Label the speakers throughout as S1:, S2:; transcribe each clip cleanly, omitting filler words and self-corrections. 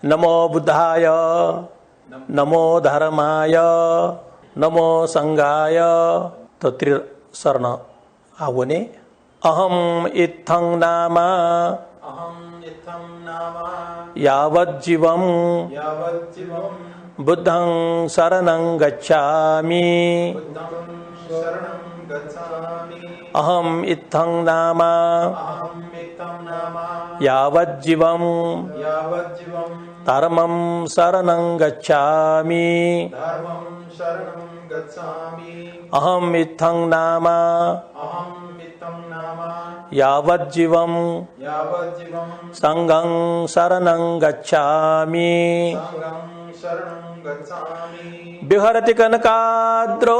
S1: नमो बुद्धाय नमो धर्माय नमो संघाय। तो त्रिशरण आवने अहम इत्थं नाम यावज्जीवं बुद्धं शरणं गच्छामि। अहम इत्थं नाम यावज्जीवं धर्मं शरणं गच्छामि। अहम इत्थं नाम यावज्जीवं संघं शरणं गच्छामि। विहरति कनकाद्रो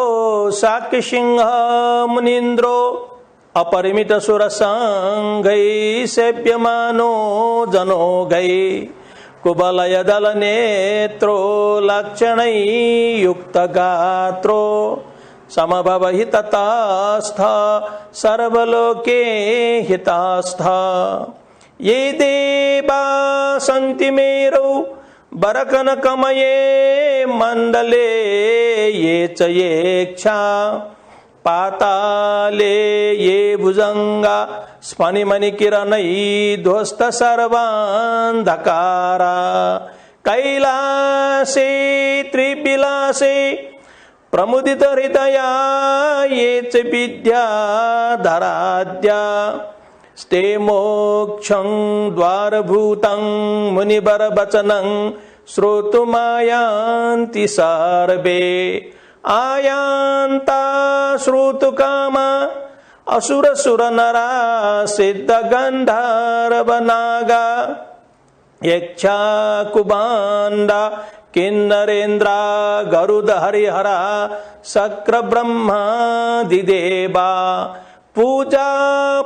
S1: शाक्यसिंह मुनीन्द्रो अपरिमित सुरसंगै सेव्यमानो जनोगै कुबलय दल नेत्रो लक्षणै युक्त गात्रो समभव हिततास्थ सर्वलोके हितास्थ। ये देवा सन्ति मेरौ बरकनकमये मंडले ये च येक्षा पाताले ये भुजंगा स्फनिमणिकिरणै ध्वस्त सर्वान्धकारा। कैलासे त्रिविलासे प्रमुदित हृदया ये च विद्याधराद्या स्ते मोक्षं द्वारभूतं मुनिवरवचनं श्रोतुमायान्ति सर्वे। आयान्ता श्रोतुकामा असुरसुरनरा सिद्धगन्धर्वनागा यक्षा कुबांडा किन्नरेन्द्रा गरुड हरिहरा शक्र ब्रह्मादिदेवा। पूजा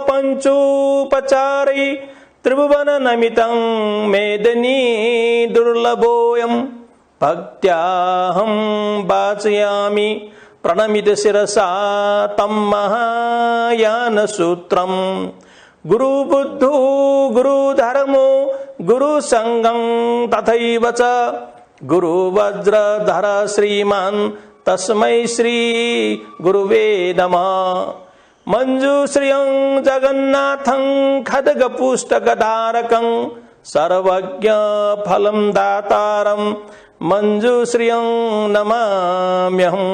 S1: पंचोपचारै त्रिभुवन नमितं मेदिनी दुर्लभोऽयं भक्त्याहं वाचयामि प्रणमित शिरसा तं महायानसूत्रम्। गुरुबुद्धो गुरुधर्मो गुरुसंगं तथैव च गुरुवज्रधर श्रीमान् तस्मै श्री गुरुवे नमः। मंजूश्रियं जगन्नाथं खड्गपुस्तकधारकं सर्वज्ञ फलं दातारं मंजूश्रियं नमाम्यहम्।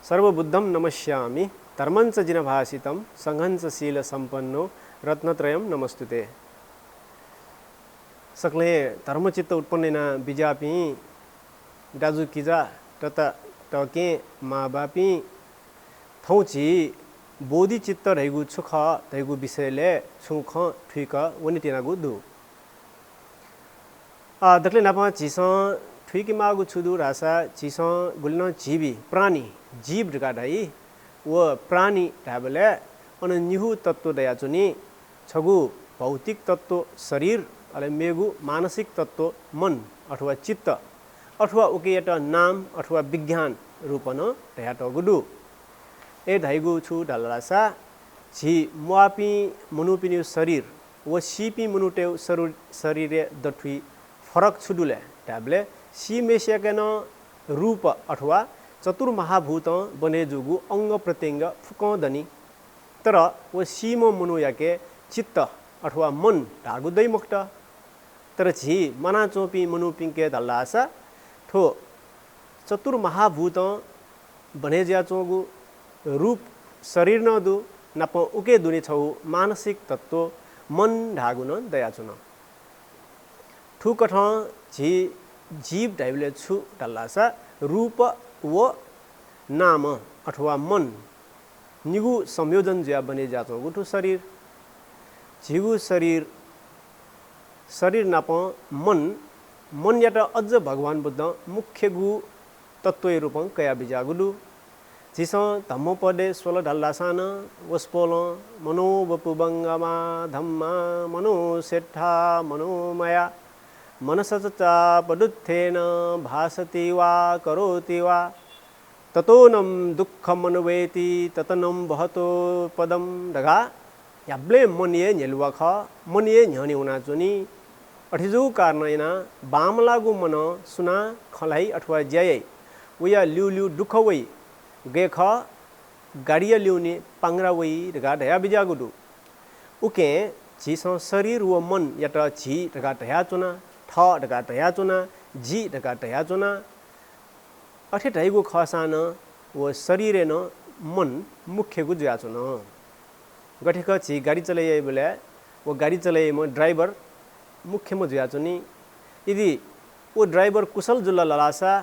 S2: सर्वबुद्धं नमस्यामि धर्मञ्च जिनभासितं संघञ्च शील संपन्नो रत्नत्रयं नमस्तुते। सकले धर्मचित्त उत्पन्न बिजापी दाजु किजा तता टके माँ बापी थौची बोधी चित्त रहेगु छुख रहेगु विषयले छुख ठुक वनि तिनागु दु दक्ले नापा चिस ठुकी मागु छुदु रासा चिस गुल्न जीवी प्राणी जीव ढगाडाई व प्राणी ढाबले अन निहु तत्व दया चुनी छगु भौतिक तत्व शरीर अले मेगु मानसिक तत्व मन अथवा चित्त अथवा उकेट नाम अथवा विज्ञान रूपन दया टगुदु ए धाइगु छु ढलरासा झी मुआपी मनुपिनि शरीर व सीपी मनुटेउ शरीर दठुई फरक छुडुले ढाबले सी मेसियाकेन रूप अथवा चतुर्महाभूत बने जुगु अंग प्रत्यंग फुकदनी तर व सीमो मनु याके चित्त अथवा मन ढागु दै मुक्त तर झी मना चोपी मनु पिंके धल्लासा ठो चतुर्महाभूत बने ज्या चोगु रूप शरीर न दु नप उके दुने छौ मानसिक तत्व मन ढागु न दया चुन ठुकठ झी जीव ढाइले छु धल्लासा रूप व नाम अथवा मन निगु संयोजन ज्या बने ज्या चोगु ठु शरीर झिगु शरीर शरीर नाप मन मन यात अझ भगवान बुद्ध मुख्य गु तत्व रूपं कया बिजागुलु जिस धम्म पदे 16 ढल्लासान वस्पोल मनो वपुबंगमा धम्मा मनो सेठा मनोमया मनसचा पदुत्थेन भासति वा करोति वा ततोनं दुःखम अनुवेति ततनं बहतो पदम दगा याब्ले मनिए नेलुवा ख मनिए न्हनि उना चुनी अठिजु कारण यना बामलागु मन सुना खलाई अथवा ज्यायै उया लिउ लिउ दुख वै गे ख गाडिया लिउने पांगरा वै रगा ढया बिजागुदु उके झिस शरीर व मन यट झि रगा ढया चुना ठ रगा ढया चुना जी रगा ढया चुना अठे ढैगु खसान व शरीर न मन मुख्य गु ज्या चुन गठेक छि गाडी चलाइए बोले वो गाडी चलाइए म ड्राइवर मुख्य म ज्या चुनी यदि वो ड्राइवर कुशल जुल्ला ललासा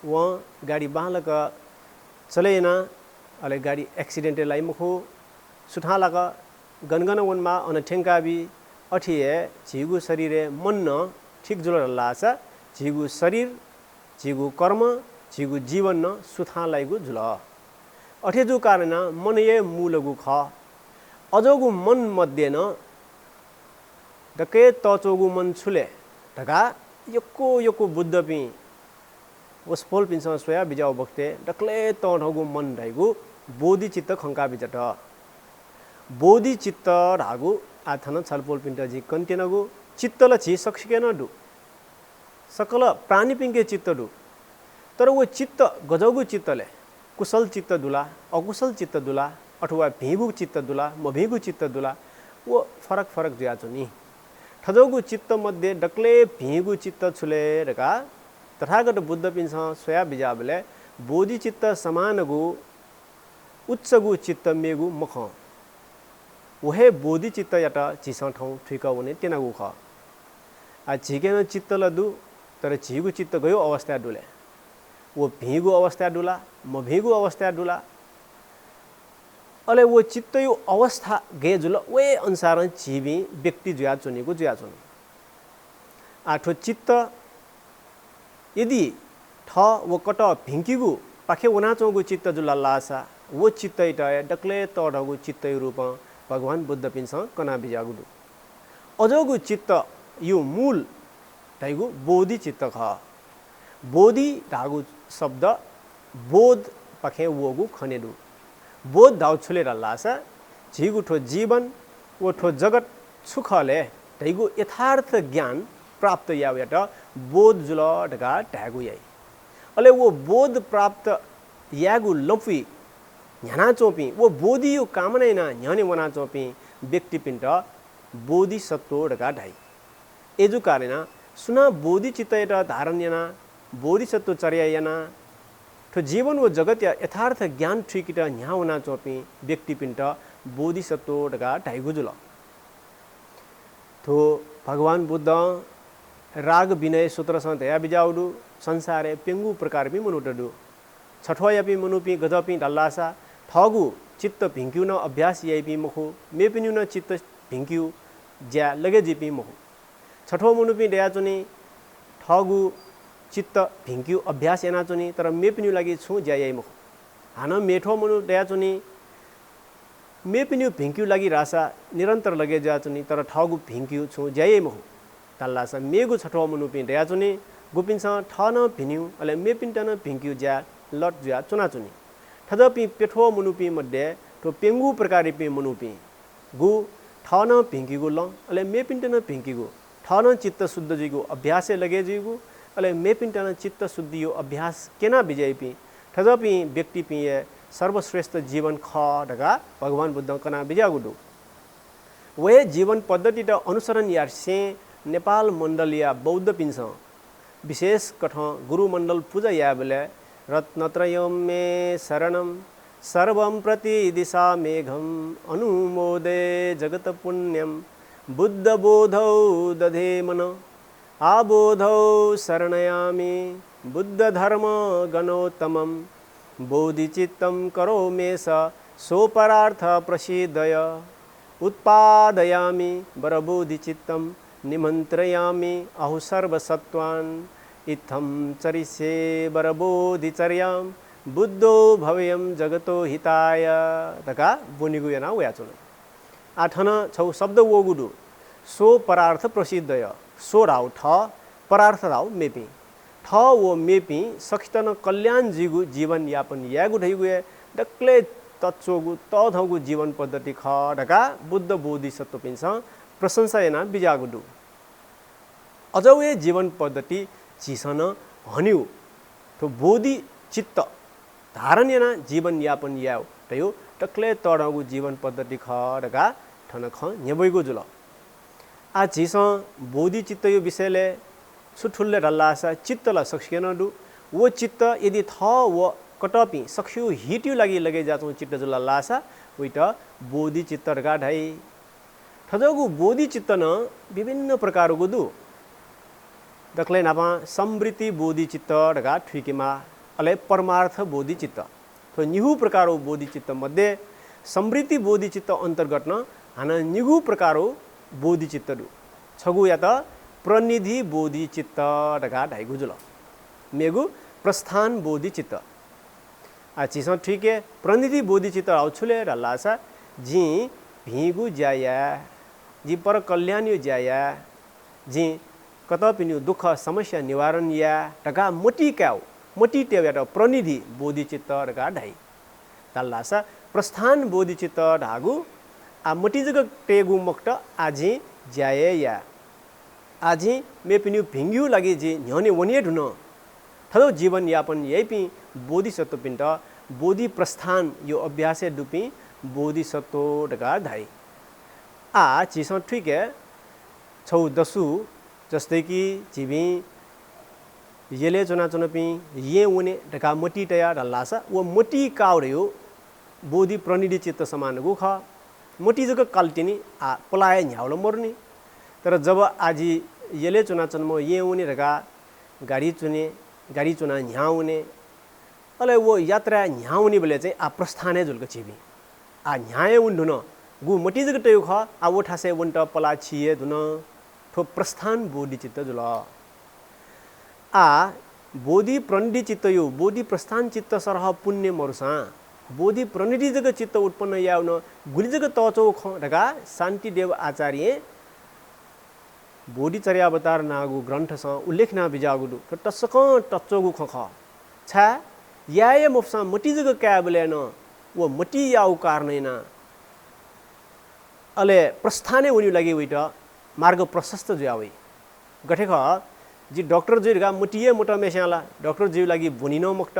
S2: व गाडी बाहलक चलेना अले गाडी एक्सिडेंट लाई मुखो सुठालक गनगन वनमा अन ठेंकाबी अठिए झिगु शरीरे मन न ठीक जुल लासा झिगु शरीर झिगु कर्म झिगु जीवन न सुथालाइगु जुल अठेजु कारण मन ये मूलगु ख अजोगु मन मध्ये न डके तचोगु मन छुले ढका यक्को यक्को बुद्ध पि उस फोल पिन्छ सोया बिजाउ बक्ते डक्ले तढगु मन ढैगु बोधि चित्त खंका बिजट बोधि चित्त ढागु आथन छलपोल पिन्ट जी कन्टेनगु चित्तल छि सक्सिकेन दु सकल प्राणी पिंके चित्त दु तर वो चित्त गजगु चित्तले कुशल चित्त दुला अकुशल चित्त दुला अथवा भिगु चित्त दुला मभिगु चित्त दुला वो फरक फरक ज्या चुनी ठजगु चित्त मध्ये डक्ले भिगु चित्त छुले रका तथागत बुद्ध पिन्छ सोया बिजाबले बोधि चित्त समानगु उच्चगु चित्त मेगु मख वहे बोधि चित्त यटा झिस ठौ ठिक हुने तेनागु ख आ झिकेन चित्त लदु तर झिगु चित्त गयो अवस्था डुले वो भिगु अवस्था डुला म भिगु अवस्था डुला अले वो चित्त यो अवस्था गे जुल वे अनुसार जीवी व्यक्ति ज्या चुनेको ज्या चुन आठो चित्त यदि ठ वो कट भिंकीगु पाखे वनाचोगु चित्त जुल लासा वो चित्त इटा डक्ले तढगु चित्त रूप भगवान बुद्ध पिन्छ कना बिजागुदु अजोगु चित्त यो मूल दैगु बोधि चित्त ख बोधि धागु शब्द बोध पाखे वोगु खनेदु बोध धाउ छुलेर लासा झिगु ठो जीवन वो ठो जगत सुखले दैगु यथार्थ ज्ञान प्राप्त यावेट बोध जुल ढका ढागु याई अले वो बोध प्राप्त यागु लपी न्याना चोपी वो बोधि यो कामना न्याने वना चोपी व्यक्ति पिंट बोधि सत्व ढका ढाई एजु कारण सुना बोधि चित्त धारण याना बोधि सत्व चर्या याना तो जीवन वो जगत या यथार्थ ज्ञान ठिकिट न्या वना चोपी व्यक्ति पिंट बोधि सत्व ढका ढाई गुजुल तो भगवान बुद्ध राग विनय सूत्र दया बिजाउडु संसारे पेंगु प्रकार भी मनुटडु छठवायापि मनुपि गदपि डल्लासा ठगु चित्त भिंक्यु न अभ्यास याइपि मखु मेपिन्यु न चित्त भिंक्यु ज्या लगे जिपि मखु छठो मनुपि दया चुनी ठगु चित्त भिंक्यु अभ्यास याना चुनी तर मेपिन्यु लागि छु ज्या याइ मखु हान मेठो मनु दया चुनी मेपिन्यु भिंक्यु लागि रासा निरन्तर लगे ज्या चुनी तर ठगु भिंक्यु छु ज्या याइ मखु तल्लासा मेगु छठो मनुपि दया चुनी गुपिन्छ ठन भिन्यु अले मेपिन्टन भिंक्यु ज्या लट ज्या चुना चुनी ठदपि पेठो मनुपि मध्ये तो पेंगु प्रकारी पे मनुपि गु ठन भिंकीगु ल अले मेपिन्टन भिंकीगु ठन चित्त शुद्ध जिगु अभ्यास लगे जिगु अले मेपिन्टन चित्त शुद्धि यो अभ्यास केना बिजयपि ठदपि व्यक्ति पिए सर्वश्रेष्ठ जीवन ख ढका भगवान बुद्ध कना बिजागुडु वे जीवन पद्धति त अनुसरण यार्से नेपाल मण्डलीय बौद्ध पिन्छ विशेष कठ गुरु मण्डल पूजा या बेले रत्नत्रयं मे शरणं सर्वं प्रति दिशा मेघम अनुमोदे जगत पुण्यम बुद्ध बोधौ दधे मन आबोधौ शरणयामि बुद्ध धर्म गणोत्तमं बोधिचित्तं करोमि सोपरार्थ प्रसीदय उत्पादयामि वरबोधिचित्तं निमन्त्रयामि अहु सर्वसत्त्वान् इत्थं चरिष्ये वरबोधिचर्यां बुद्धो भव्यं जगतो हिताय तका बुनिगु याना वयाचुन आठन छौ शब्द वोगुडु सो परार्थ प्रसिद्धय सो राउ ठ परार्थ राउ मेपी ठ वो मेपी सखितन कल्याण जिगु जीवन यापन यागु ढैगुए डक्ले तत्सोगु तधगु जीवन पद्धति ख ढका बुद्ध बोधिसत्व पिन्छ प्रशंसा याना बिजागुडु अजौए जीवन पद्धति चिसन हन्यु तो बोधि चित्त धारण याना जीवन यापन याव तयो टक्ले तडगु जीवन पद्धति खडगा ठन ख न्यबैगु जुल आ चिस बोधि चित्त यो विषयले सुठुल्ले रल्लासा चित्तला सक्सिएन दु वो चित्त यदि थ व कटपी सक्सियो हिट्यु लागि लगे जाचो चित्त जुल लासा उइट बोधि चित्त रगा ढाई ठजगु बोधि चित्त न विभिन्न प्रकारको दु दक्ले नापा समृद्धि बोधि चित्त रगा ठुकीमा अले परमार्थ बोधि चित्त तो निहु प्रकारो बोधि चित्त मध्ये समृद्धि बोधि चित्त अन्तर्गत न हाना निहु प्रकारो बोधि चित्त दु छगु या त प्रनिधि बोधि चित्त रगा ढाइगु जुल मेगु प्रस्थान बोधि चित्त आ चिस ठिके प्रनिधि बोधि चित्त आउछुले र लासा जी भिगु ज्याया जी पर कल्याण ज्याया जी कतपिन्यु दुःख समस्या निवारण या टका मोटी क्याउ मोटी टेव्याट प्रनिधि बोधि चित्त रगा ढाइ तल्लासा प्रस्थान बोधि चित्त ढागु आ मोटी जग टेगु मक्त आजी ज्याये या आजी मेपिन्यु भिंग्यु लागि जी न्यने वनिए ढुन थलो जीवन यापन यपि बोधिसत्व पिण्ड बोधि प्रस्थान यो अभ्यासे दुपि बोधिसत्व ढगा ढाइ आ चिस ठिके छौ दसु जस्तै कि चिबी येले चुना चुनपी ये उने ढका मोटी टया ढल्लासा वो मोटी काउड्यो बोधि प्रनिधि चित्त समान गुख मोटी जग काल्टिनी आ पलाए न्याउलो मर्ने तर जब आजी येले चुना चुनमा ये उने ढका गाडी चुना न्याउने अले वो यात्रा न्याउने बेले चाहिँ आ प्रस्थाने जुलको चिबी आ न्याय उन्धुन गु मोटी जग टयो ख आ ओठासे वन्ट पला छिए धुन ठो प्रस्थान बोधि चित्त जुल आ बोधि प्रनिधि चित्त यो बोधि प्रस्थान चित्त सरह पुण्य मरुसा बोधि प्रनिधि जग चित्त उत्पन्न याउन गुलिजग तचौ ख ढका शान्ति देव आचार्य बोधिचर्या अवतार नागु ग्रन्थ स उल्लेख ना बिजागुदु टसक टच्चोगु ख छा याय मुफसा मटी जग क्याबलेन वो मटी याउ कारनैना अले प्रस्थाने उनी लागि उइट मार्ग प्रशस्त ज्यावे गठेख जी डॉक्टर जी गा मुटिए मोटा मेशाला डॉक्टर जी लागि बुनिनो मुक्त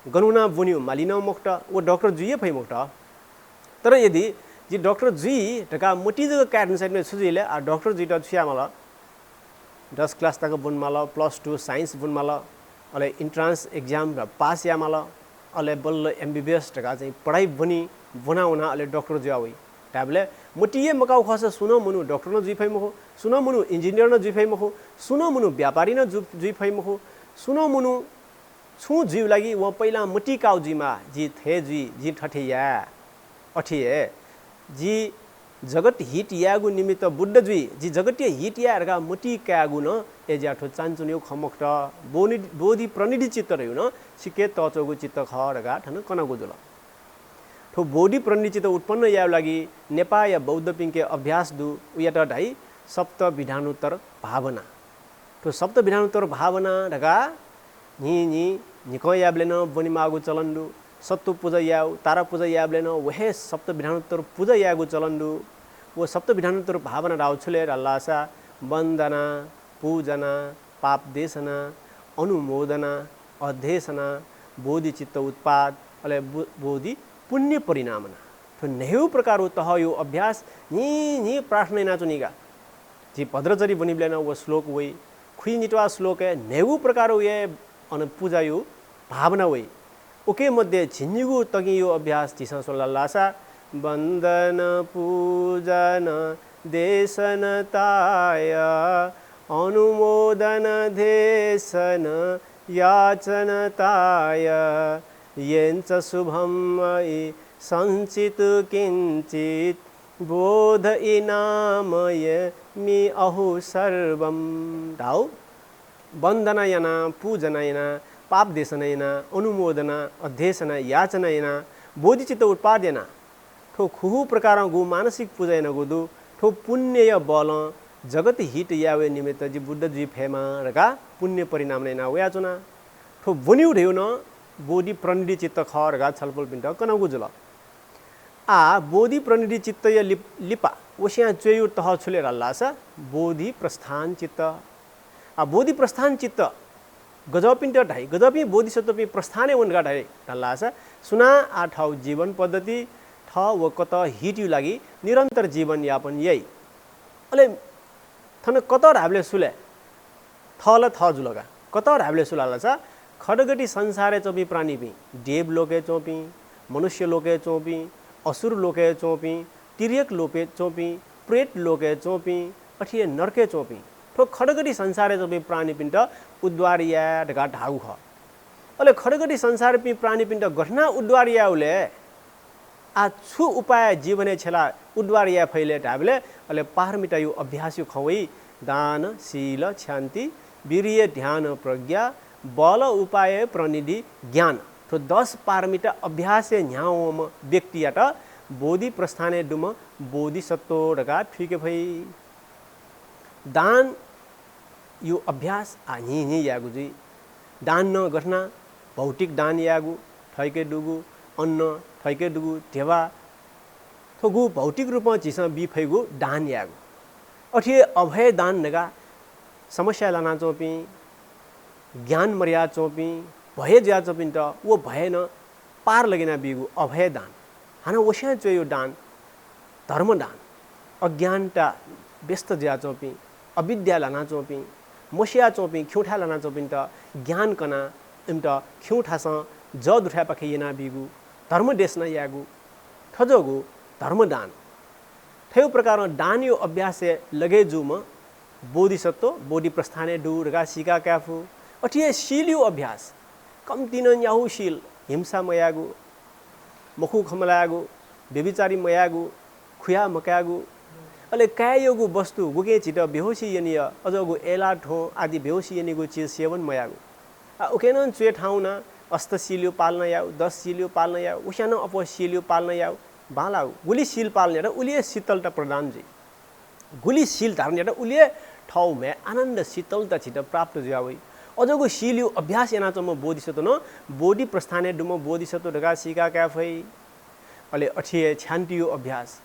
S2: गनुना बुनियो मालिनो मुक्त वो डॉक्टर जी फै मुक्त तर यदि जी डॉक्टर जी ढका मुटी जग काट्न साइड में सुजिले आ डॉक्टर जी त छ्यामला 10 क्लास तक बुनमाला +2 साइन्स बुनमाला अले इन्ट्रान्स एग्जाम र पास यामला अले बल्ल एमबीबीएस ढका चाहिँ पढाइ बुनी बुनाउना अले डॉक्टर जी आवे टाबले मुटिए मकाउ खस सुनो मुनु डॉक्टर न जी फै मखो सुनो मुनु इंजीनियर न जी फै मखो सुनो मुनु व्यापारी न जी फै मखो सुनो मुनु छु जीव लागि व पहिला मुटी काउ जीमा जी थे जी ठठिया अठिए जी जगत हिट यागु निमित्त बुद्ध जी जगतीय हिट यारगा मुटी क्यागु न एज्याठो चान्चुन्यौ खमक्त बोधि प्रनिधि चित्त रह्यो न सिके तचोगु चित्त खरगा ठन कनगु जुल ठो बोधि प्रनिधि चित्त उत्पन्न याउ लागि नेपाल या बौद्ध पिंके अभ्यास दु उयाट ढाइ सप्त विधानोत्तर भावना ठो सप्त विधानोत्तर भावना ढका निको याबले न बनिमागु चलन्दु सत्तु पूजा याउ तारा पूजा याबले न वहे सप्त विधानोत्तर पूजा यागु चलन्दु वो सप्त विधानोत्तर भावना राउछुले रल्लासा वन्दना पूजना पाप देशना अनुमोदना अध्यसना बोधि चित्त उत्पाद अले बोधि पुण्य परिणामना तो नेहु प्रकार तह यो अभ्यास नि प्रार्थना नाचुनिगा जी भद्रचरी बनिब्लेन वो श्लोक वै खुइ निटवा श्लोक है नेहु प्रकार ये अन पूजा यो भावना वै ओके मध्ये झिन्जिगु तगि यो अभ्यास चिसा सोल्लासा वन्दन पूजन देशनताय अनुमोदन देशन याचनताय येंच शुभम मयि संचित किंचित बोध इनामय मी अहु सर्वम दाउ वन्दनयना पूजनयना पाप देशनयना अनुमोदना अध्यसना याचनयना बोधिचित्त उत्पादना ठो खुहु प्रकार गु मानसिक पूजन गुदु ठो पुण्य बल जगत हित यावे निमित्त जी बुद्ध जी फेमा रका पुण्य परिणाम नैना वयाचुना ठो बुनिउ ढेउ न बोधि प्रनिधि चित्त खरगा छलफल पिण्ड कनगु जुल आ बोधि प्रनिधि चित्त य लिपा ओसिया चेयु तह छुले रल्लासा बोधि प्रस्थान चित्त बोधि प्रस्थान चित्त गजपिंट ढाई गजपी बोधिसत्व प्रस्थाने उनका ढाई ढल्ला सुना आ ठाउँ जीवन पद्धति ठ व कत हिट्यु लागि निरन्तर जीवन यापन यही अले थन कतर हामीले सुले थल थ जुलगा कतर हामीले सुलाला छ खडगटी संसारे चोपी प्राणी पी देव लोके चोपी मनुष्य लोके चोपी असुर लोके चोपी तिर्यक लोके चोपी प्रेत लोके चोपी अठिए नरके चोपी ठो खडगटी संसारे चोपी प्राणी पिण्ड उद्वारिया ढगा ढाउ ख अले खडगटी संसार पी प्राणी पिण्ड घटना उद्वारिया उले आ छु उपाय जीवने छेला उद्वारिया फैले ढाबले अले पारमिटा यो अभ्यास यो खवै दान शील शान्ति वीर्य ध्यान प्रज्ञा बल उपाय प्रणिधि ज्ञान तो 10 पारमिता अभ्यास न्याओम व्यक्तियाट बोधि प्रस्थाने डुम बोधिसत्व ढगा ठिके भई दान यो अभ्यास नि यागु जी दान न घटना भौतिक दान यागु ठैके डुगु अन्न ठैके डुगु ढेवा थोगु भौतिक रूपमा चिस बिफैगु दान यागु अठिए अभय दान नगा समस्या लाना चोपी ज्ञान मर्यादा चोपी भय ज्या चोपिन त वो भय न पार लगिना बिगु अभय दान हाना वस्या चो यो दान धर्म दान अज्ञानता व्यस्त ज्या चोपी अविद्या लाना चोपी मसिया चोपी खिउठा लाना चोपिन त ज्ञान कना इमत खिउठास ज दुठा पाखे येना बिगु धर्म देश न यागु ठजोगु धर्म दान थयो प्रकार दान यो अभ्यास लगे जुम बोधिसत्व बोधि प्रस्थाने डुरगा सिका क्याफु अठिए शील यो अभ्यास कम्तिन याहु शील हिंसा मयागु मखु खमलागु व्यभिचारी मयागु खुया मकागु अले कायोगु वस्तु गुगे छिट बेहोसी यनिय अजगु एला ठो आदि बेहोसी यनिगु चीज सेवन मयागु उकेन चुए ठाउना अस्तशील्यो पाल्न याउ 10 शील्यो पाल्न याउ उसानो अपशील्यो पाल्न याउ बालाउ गुली शील पाल्ने र उलिए शीतलता प्रदान जी गुली शील धारण र उलिए ठाउ मे आनन्द शीतलता छिट प्राप्त ज्यावै अजगु शील्यो अभ्यास एनाचम बोधिसत्व न बोधि प्रस्थाने डुम बोधिसत्व ढगा सिका क्याफै अले अठिए छान्तियो अभ्यास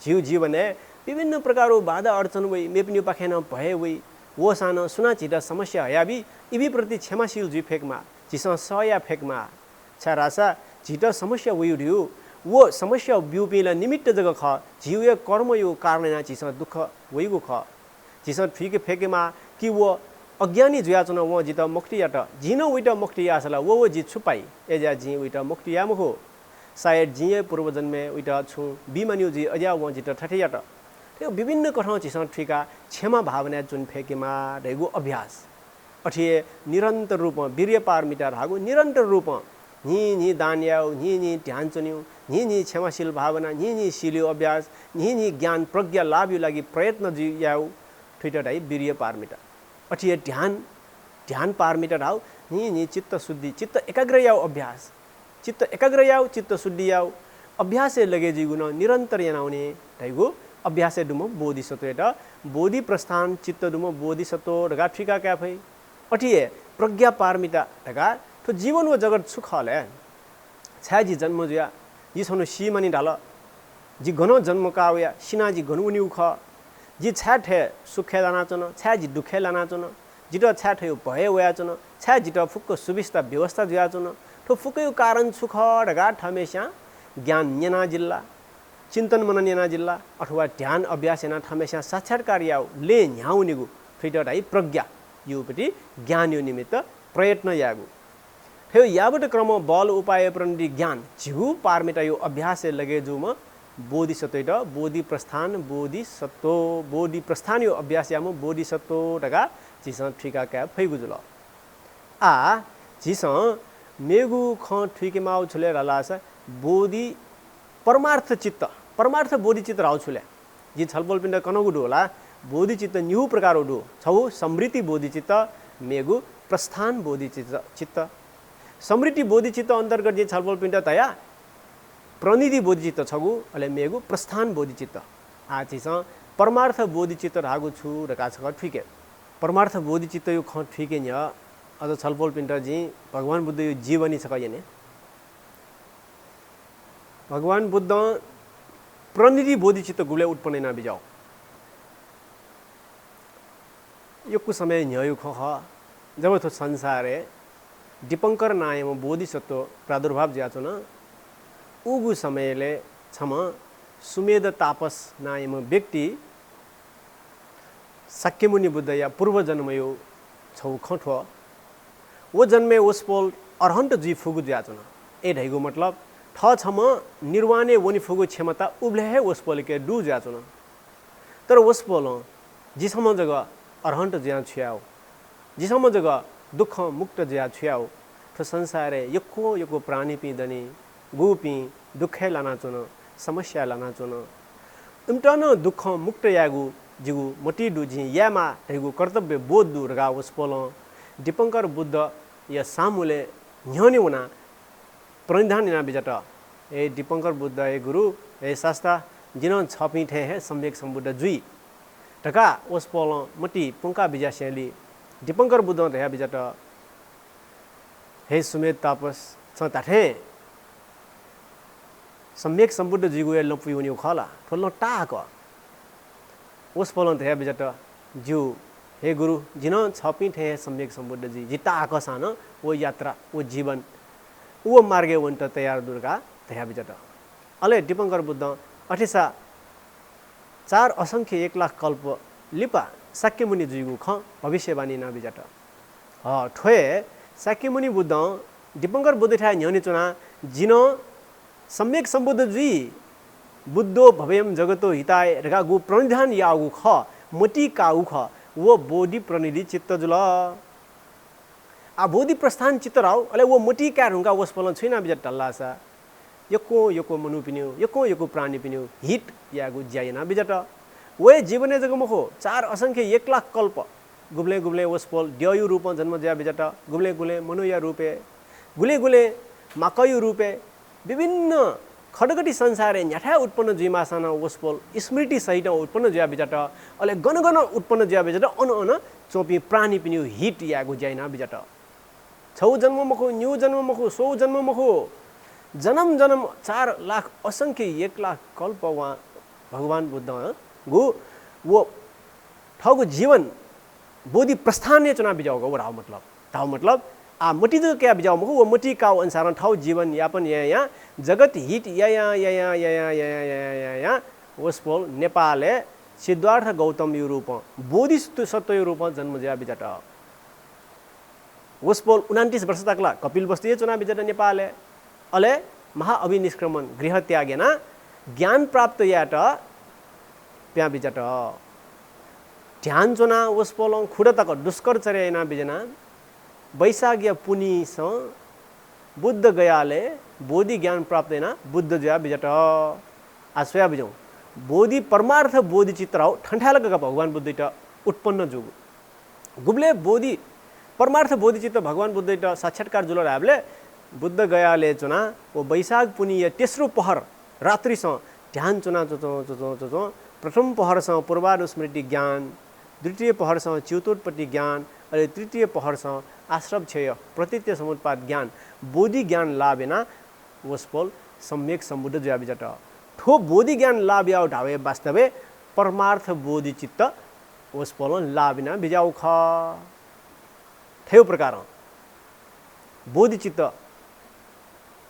S2: जीव जीवने विभिन्न प्रकारको बाधा अडचन वै मेपिन्यो पाखेन भए वै वो सानो सुना छिटा समस्या हयाबी इबी प्रति क्षमाशील जी फेकमा जिस सया फेकमा छारासा छिटा समस्या वयुडियो वो समस्या ब्युपिला निमित्त जग ख जीव कर्म यो कारण चिस दुःख वइगु ख चिस ठिक फेकेमा कि वो अज्ञानी जुयाचन वो जित मुक्तियाट जिन उइटा मुक्ति आसला वो जी छुपाई एजा जी उइटा मुक्ति यामखो सायद जिए पूर्व जन्मे उइटा छु बिमान्यु जी अजा वो जित ठठियाट त्यो विभिन्न कठाउँ चिस ठिका क्षमा भावना जुन फेकेमा रहेगु अभ्यास अठिए निरन्तर रूपमा वीर्य पारमिता रागु निरन्तर रूपमा नि दान याउ नि ध्यान चुन्यौ नि क्षमाशील भावना नि शील्यो अभ्यास नि ज्ञान प्रज्ञा लाभ लागि प्रयत्न जी याउ ठिटाइ वीर्य पारमिता अठिए ध्यान पारमिता राउ नि चित्त शुद्धि चित्त एकाग्र याउ अभ्यास चित्त एकाग्र याउ चित्त शुद्धि याउ अभ्यास लगे जीगुन निरन्तर यनाउने दैगु अभ्यास डुम बोधिसत्व बोधि प्रस्थान चित्त डुम बोधिसत्व ढगा ठिका क्याफै अठिए प्रज्ञा पारमिता ढगा तो जीवन व जगत सुखले छा जी जन्म जुया जी छनु सीमनी ढाल जी घनो जन्म कावया सिना जी घनु उनी ख जी छा ठे सुखे लानाचन छा जी दुखे लानाचन जिट छा ठे भए वयाचन छा जिट फुक्क सुविस्ता व्यवस्था जुयाचन तो फुक्कयो कारण सुख ढगा ठमेशा ज्ञान नेना जिल्ला चिन्तन मनन येना जिल्ला अथवा ध्यान अभ्यास येना ठमेशा साक्षात्कार याउ ले न्याउनिगु फ्रिटडाई प्रज्ञा योपटि ज्ञान यो निमित्त प्रयत्न यागु थियो याबट क्रम बल उपाय प्रणिधि ज्ञान जिहु पारमिता यो अभ्यास लगे जुम बोधिसत्व बोधि प्रस्थान बोधिसत्व बोधि प्रस्थान यो अभ्यास याम बोधिसत्व ढगा जिस ठिका क्या फैगु जुल आ जिस मेगु ख ठिके माउ छले रलास बोधि परमार्थ चित्त परमार्थ बोधि चित्त राउ छुले जी छलबल पिण्ड कनगु डो होला बोधि चित्त न्यू प्रकार डो छौ समृद्धि बोधि चित्त मेगु प्रस्थान बोधि चित्त समृद्धि बोधि चित्त अन्तर्गत जे छलबल पिण्ड तया प्रणिधि बोधि चित्त छगु अले मेगु प्रस्थान बोधि चित्त आ चिस परमार्थ बोधि चित्त रागु छु रका छ ठिके परमार्थ बोधि चित्त यो ख ठिके न्य अझ छलबल पिण्ड जी भगवान बुद्ध यो जीवनी छ कयने भगवान बुद्ध प्रणिधि बोधि चित्त गुले उत्पन्न ना बिजाओ योक्कु समय न्यायु ख जब थो संसारे दीपंकर नायम बोधिसत्व प्रादुर्भाव ज्याचो न उगु समयले छम सुमेध तापस नायम व्यक्ति साक्यमुनि बुद्ध या पूर्व जन्मयो छौ खठो वो जन्मे ओस्पोल अरहन्त जी फुगु ज्याचो न ए ढैगु मतलब ठ छम निर्वाणे वनि फुगु क्षमता उब्ले है ओस्पोल के डु ज्याचो न तर ओस्पोल जिसम जगह अरहन्त ज्या छ्याओ जिसम जगह दुख मुक्त ज्या छ्याओ तो संसारे यक्को यक्को प्राणी पिदनी गुपी दुखे लाना चुन समस्या लाना चुन इम्टन दुख मुक्त यागु जिगु मटी दुजी यामा हेगु कर्तव्य बोध दु रगा ओस्पोल दीपंकर बुद्ध या सामुले न्योनी उना प्रणिधान निना बिजट ए दीपंकर बुद्ध ए गुरु ए शास्त्र जिन छपी थे है सम्यक सम्बुद्ध जुई टका ओस्पोल मटी पुंका बिजा शैली दीपंकर बुद्ध दया बिजट हे सुमेध तापस छ ताठे सम्यक सम्बुद्ध जिगु ए लपुयुनि खला थोल टाक ओस्पोल दया बिजट जु हे गुरु जिन छपी थे सम्यक सम्बुद्ध जी जिता आकसान वो यात्रा वो जीवन वो मार्गे वंट तयार दुर्गा दया बिजट अले दीपंकर बुद्ध अठेसा 4 असंख्य 1 लाख कल्प लिपा साक्यमुनि जुइगु ख भविष्यवाणी ना बिजट ठोए साक्यमुनि बुद्ध दीपंकर बुद्ध ठा न्यनि चुना जिन सम्यक सम्बुद्ध जी बुद्धो भव्यम जगतो हिताय रगा गु प्रणिधान यागु ख मटी काउ ख वो बोधि प्रणिधि चित्त जुल आ बोधि प्रस्थान चित्त राव अले वो मटी का रुंगा वस्पलन छैन बिजट टल्लासा यको यको मनु पिन्यु यको यको प्राणी पिन्यु हिट यागु ज्यायना बिजट वे जीवने जगमखो 4 असंख्य 1 लाख कल्प गुबले गुबले वस्पल द्ययु रूप जन्म ज्या बिजट गुबले गुले मनुया रूपे गुले गुले माकयु रूपे विभिन्न खडगटी संसारे न्याठा उत्पन्न जुइमासन वस्पल स्मृति सहित उत्पन्न ज्या बिजट अले गन गन उत्पन्न ज्या बिजट अन अन चोपी प्राणी पिन्यु हिट यागु ज्यायना बिजट छौ जन्म मखो न्यू जन्म मखो सौ जन्म मखो जन्म जन्म 4 लाख असंख्य 1 लाख कल्प वहाँ भगवान बुद्ध गु वो ठगु जीवन बोधि प्रस्थान चुनाव बिजाओगा वो राव मतलब आ मटी जो क्या बिजाओ वो मटी का अनुसार ठाउ जीवन यापन यहाँ जगत हिट या वस्पोल नेपाले सिद्धार्थ गौतम यो रूप बोधि सत्व यो रूप जन्म ज्या बिजट वस्पोल 29 वर्ष तकला कपिल वस्तु चुनाव बिजट नेपाले अले महाअभिनिष्क्रमण गृह त्यागेना ज्ञान प्राप्त याट प्या बिजट ध्यान चुना वस्पोल खुडतक दुष्कर चर्याना बिजना वैशाग्य पुनि स बुद्ध गयाले बोधि ज्ञान प्राप्त हैना बुद्ध ज्या बिजट आश्वया बिजौ बोधि परमार्थ बोधि चित्राउ ठंठालक भगवान बुद्ध उत्पन्न जुगु गुबले बोधि परमार्थ बोधि चित्त भगवान बुद्ध साक्षात्कार जुल राबले बुद्ध गयाले चुना वो वैशाख पुनि तेस्रो पहर रात्रि ध्यान चुना चो प्रथम पहर पूर्वानुस्मृति ज्ञान द्वितीय पहर च्युतोत्पत्ति ज्ञान और तृतीय पहर आश्रम क्षय प्रतीत्य समुत्पाद ज्ञान बोधि ज्ञान लाभेना वस्पोल सम्यक सम्बुद्ध ज्या बिजट ठो बोधि ज्ञान लाभ याउ ढावे वास्तवे परमार्थ बोधि चित्त वस्पोल लाभिना बिजाउ ख थेउ प्रकार बोधि चित्त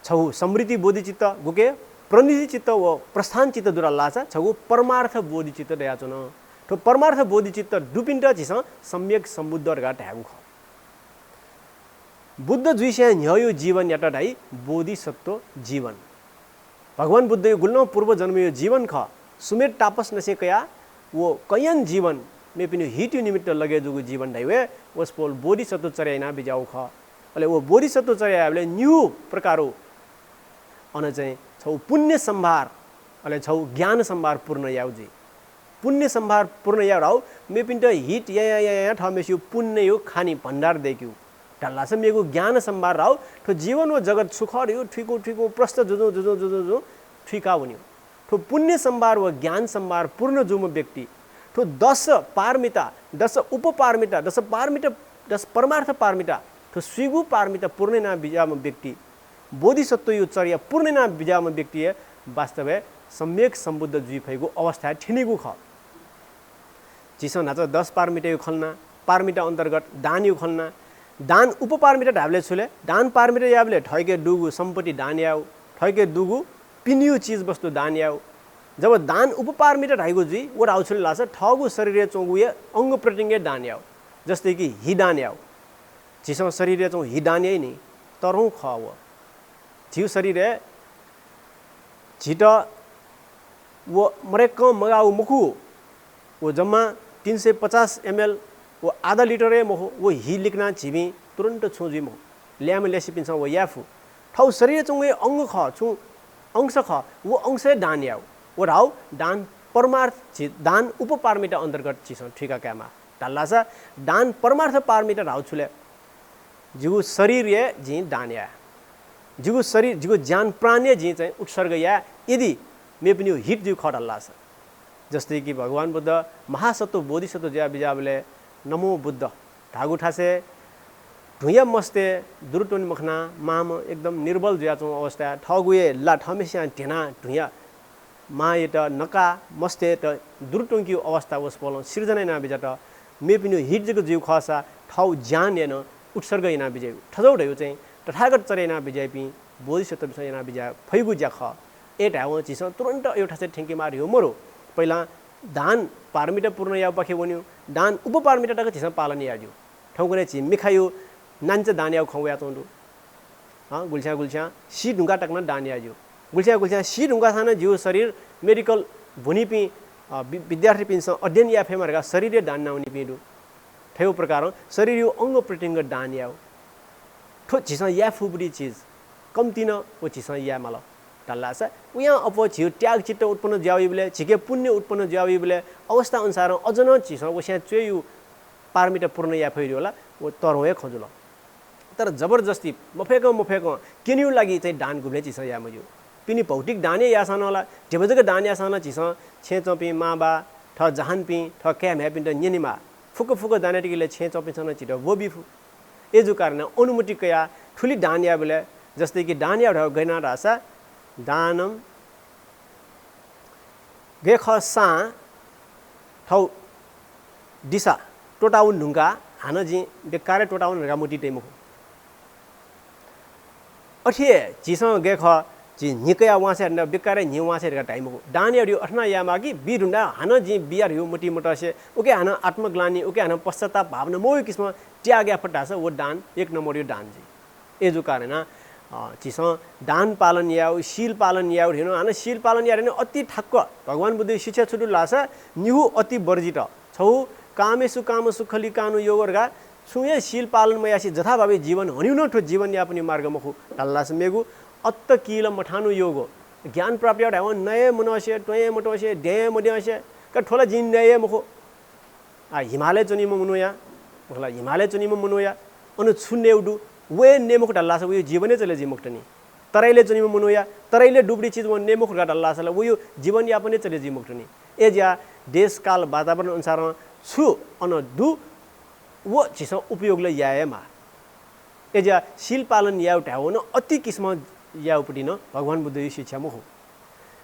S2: छौ समृद्धि बोधि चित्त गुके प्रणिधि चित्त व प्रस्थान चित्त दुरा लाचा छगु परमार्थ बोधि चित्त दयाचो न तो परमार्थ बोधि चित्त दुपिन्ट छिस सम्यक सम्बुद्ध रगा ढ्यागु ख बुद्ध जुइसे न्ययो जीवन याटा ढाई बोधि सत्व जीवन भगवान बुद्ध गुल्नो पूर्व जन्म यो जीवन ख सुमेर तापस नसे कया वो कयन जीवन मे पिनु हिट्यु निमित्त लगे जुगु जीवन ढाइवे वस्पोल बोधि सत्व चर्याना बिजाउ ख अले वो बोधि सत्व चर्याले न्यू प्रकारो अन चाहिँ छौ पुण्य सम्भार अले छौ ज्ञान सम्भार पूर्ण याउजी पुण्य सम्भार पूर्ण याउ राउ मे पिन्ट हिट या ठमेस्यु पुण्य यो खानी भण्डार देक्यु डल्ला छ मेगु ज्ञान सम्भार राउ तो जीवन व जगत सुखर यो ठिको प्रश्न जो ठिका हुन्यो तो पुण्य सम्भार व ज्ञान सम्भार पूर्ण जुम व्यक्ति तो 10 पारमिता 10 उपपारमिता 10 पारमिता 10 परमार्थ पारमिता तो स्वीगु पारमिता पूर्णना बिजाम व्यक्ति बोधिसत्व यो चर्या पूर्णना बिजाम व्यक्ति वास्तवे सम्यक सम्बुद्ध जीव भएको अवस्था ठिनेगु ख चिसो नाच 10 पारमिता यो खल्ना पारमिटा अन्तर्गत दान यु खल्ना दान उपपारमिटा ढाबले छुले दान पारमिटा याबले ठैके डुगु सम्पत्ति दान याउ ठैके डुगु पिनियु चीज वस्तु दान याउ जब दान उपपारमिटा ढाइगु जी वो राउछुले लाछ ठगु शरीर चोंगुए अंग प्रत्यंग दान याउ जस्तै कि हि दान याउ जिसो शरीर चों हि दान याइ नि तरौ खाव जिउ शरीर झिट वो मरेक मगाउ मुखु वो जम्मा 350 ml वो आधा लिटर महो वो हि लिखना छिबी तुरंत छोजी मो ल्याम लेसी पिन्छ वो याफु ठौ शरीर चुंगे अंग ख छु अंश ख वो अंश दान याउ वो राउ दान परमार्थ दान उपपारमिटा अन्तर्गत छिस ठिका कामा डाल्लासा दान परमार्थ पारमिटा राउ छुले जिगु शरीर ये जी दान या जिगु शरीर जिगु ज्ञान प्राण जी चाहिँ उत्सर्ग या यदि मे पनि हिट जिउ खडल्लाछ जस्तै कि भगवान बुद्ध महासत्व बोधिसत्व ज्या बिजाबले नमो बुद्ध ढागु ठासे ढुया मस्ते दुरुटोन मखना माम एकदम निर्बल ज्याचो अवस्था ठगुए ला ठमेस्या ढेना ढुया मा एट नका मस्ते त दुरुटोंकी अवस्था वस पोलो सृजना ना बिजाट मे पनि हिट जिगु जिउ खसा ठौ ज्ञान एन उत्सर्ग इना बिजय ठजौडयो चाहिँ तथागत चरेना बिजयपी बोधिसत्व बिसयना बिजा फैगु ज्या ख ए ढाउ चिस तुरन्त एउटा चाहिँ ठेंकी मारियो मरो पहिला दान पारमिटा पूर्ण या पखे बन्यो दान उपपारमिटा टक चिस पालन याज्यो ठौकने छि मिखायो नान्छ दान याउ खौया चोंडु गुल्छा गुल्छा सी ढुंगा टक्न दान याज्यो गुल्छा गुल्छा सी ढुंगा थाना जिउ शरीर मेडिकल भुनिपि विद्यार्थी पिन्छ अध्ययन या फेमरगा शरीर दान नाउनी पिडु ठेउ प्रकार शरीर यो अंग प्रत्यंग दान याउ ठो चिस या फुबडी चीज कम्ती न ओ चिस या माल टल्लाछ उया अपो छिउ त्याग चित्त उत्पन्न ज्याविबले छिके पुण्य उत्पन्न ज्याविबले अवस्था अनुसार अजन चिस ओस्या चेयु पारमिटा पूर्ण या फैरि होला ओ तरवे खजुल तर जबरजस्ती मफेको किन्यु लागि चाहिँ दान गुब्ले चिस या मजु पिनी भौतिक दाने यासन होला जेबजग दान यासन चिस छे चपी माबा ठ जहान पि ठ क्याम ह्यापिन त निनिमा फुक दाने टिकले छे चपी सन चिट वो बिफु एजु कारण अनुमति कया ठुली दान या बेले जस्तै कि दान या ढ गैना रासा दानम गेख सा ठौ दिशा टोटाउन ढुंगा हान जी बेकारे टोटाउन ढुंगा मुटी टेमु अठिए जिस गेख जी निकया वासे न बेकारे नि वासे ढुंगा टाइमु दान या अठना या मागी बि ढुंडा हान जी बियार यो मुटी मुटासे ओके हान आत्मग्लानी ओके हान पश्चाताप भावना मोय किस्म त्याग या फटास वो दान एक नम्बर यो दान जी एजु कारण चिस दान पालन याउ शील पालन याउ हेर्नु हान शील पालन या हेर्नु अति ठक्क भगवान बुद्ध शिक्षा छुटु लाछ निहु अति वर्जित छौ कामेसु काम सुखली कानु योगरगा सुये शील पालन मयासी जथाभावी जीवन हनिउ न ठो जीवन यापनि मार्ग मखु टल्लास मेगु अत्त किल मठानु योगो ज्ञान प्राप्ति एउटा हो नये मनोसे टोये मटोसे दे मदियासे क ठोला जिन नये मखु हिमालय चनिम मुनुया मलाई हिमालय चनिम मुनुया अनु छुन्ने उडु वे नेमुख डल्लास वो जीवनै चले जिमुक्तनी तरैले चनिम मुनुया तरैले डुबडी चीज वो नेमुख डल्लास वो यो जीवन यापनै चले जिमुक्तनी एज्या देश काल वातावरण अनुसार छु अन दु वो चिस उपयोगले याएमा एज्या शील पालन याउटा हो न अति किस्म याउपटी न भगवान बुद्ध यो शिक्षा मुख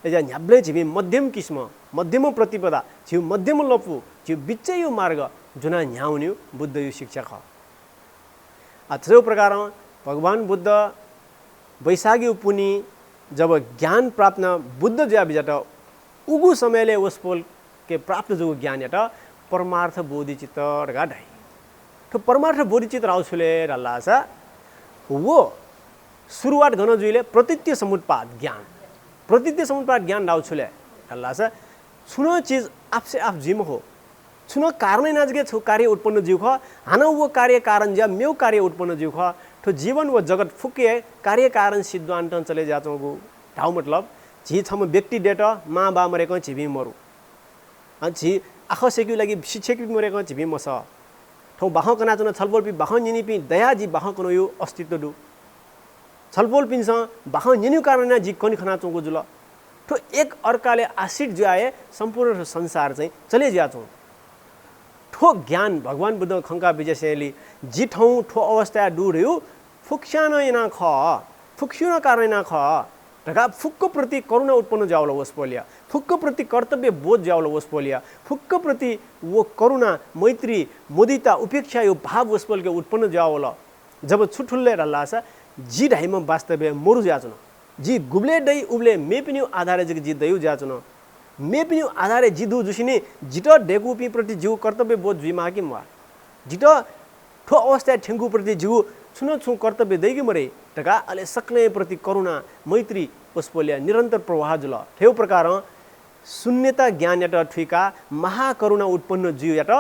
S2: एज्या न्याब्ले जिबी मध्यम किस्म मध्यम प्रतिपदा छि मध्यम लपु छि बिच्चै यो मार्ग जुना न्याउन्यु बुद्ध यो शिक्षा ख अथो प्रकार भगवान बुद्ध वैशाखी पुनि जब ज्ञान प्राप्त बुद्ध ज्या बिजाट उगु समयले उसपोल के प्राप्त जो ज्ञान याटा परमार्थ बोधिचित्त गाढाई तो परमार्थ बोधिचित्त राउछुले रल्लासा वो सुरुवात गर्न जुइले प्रतित्य समुत्पाद ज्ञान राउछुले रल्लासा छुनो चीज आपसे आप जिम हो छुनो कारण नाजगे छु कार्य उत्पन्न जीव ख हान वो कार्य कारण ज्या मेउ कार्य उत्पन्न जीव ख तो जीवन वो जगत फुके कार्य कारण सिद्धांत चले जाचो गु ढाउ मतलब जी छम व्यक्ति डेटा माँ बा मरेको छिबी मरु जी आख सेक्यु लागि शिक्षक मरेको छिबी मस ठौ बाह कना चन छलबोल पि बाह निनि पि दया जी बाह कनो यो अस्तित्व दु छलबोल पिन्छ बाह निनि कारण जी कनि खना चोगु जुल तो एक अर्काले आशिट ज्याए सम्पूर्ण संसार चाहिँ चले जाचो ठो ज्ञान भगवान बुद्ध खंका विजयशैली जी ठौ ठो अवस्था दुर्यो फुक्स्यान इना ख फुक्स्युन कारण इना ख ढका फुक्क प्रति करुणा उत्पन्न जावला वसपोलिया फुक्क प्रति कर्तव्य बोध जावला वसपोलिया फुक्क प्रति वो करुणा मैत्री मुदिता उपेक्षा यो भाव वसपोल के उत्पन्न जावला जब छुठुल्ले रल्लासा जी ढाइमा वास्तव्य मोरु जाचन जी गुब्ले दै उब्ले मेपिन्यु आधारे जग जी दयु जाचन मेपिन्यु आधारे जिदु जुसिने जिट डेगुपी प्रति जीव कर्तव्य बोध जुइ माकी मा जिट ठो अवस्था ठेंगु प्रति जीव छुन छु कर्तव्य दैगी मरे टका अले सक्ने प्रति करुणा मैत्री वसपोलिया निरन्तर प्रवाह जुल ठेउ प्रकार शून्यता ज्ञान यात ठुइका महाकरुणा उत्पन्न जीव यात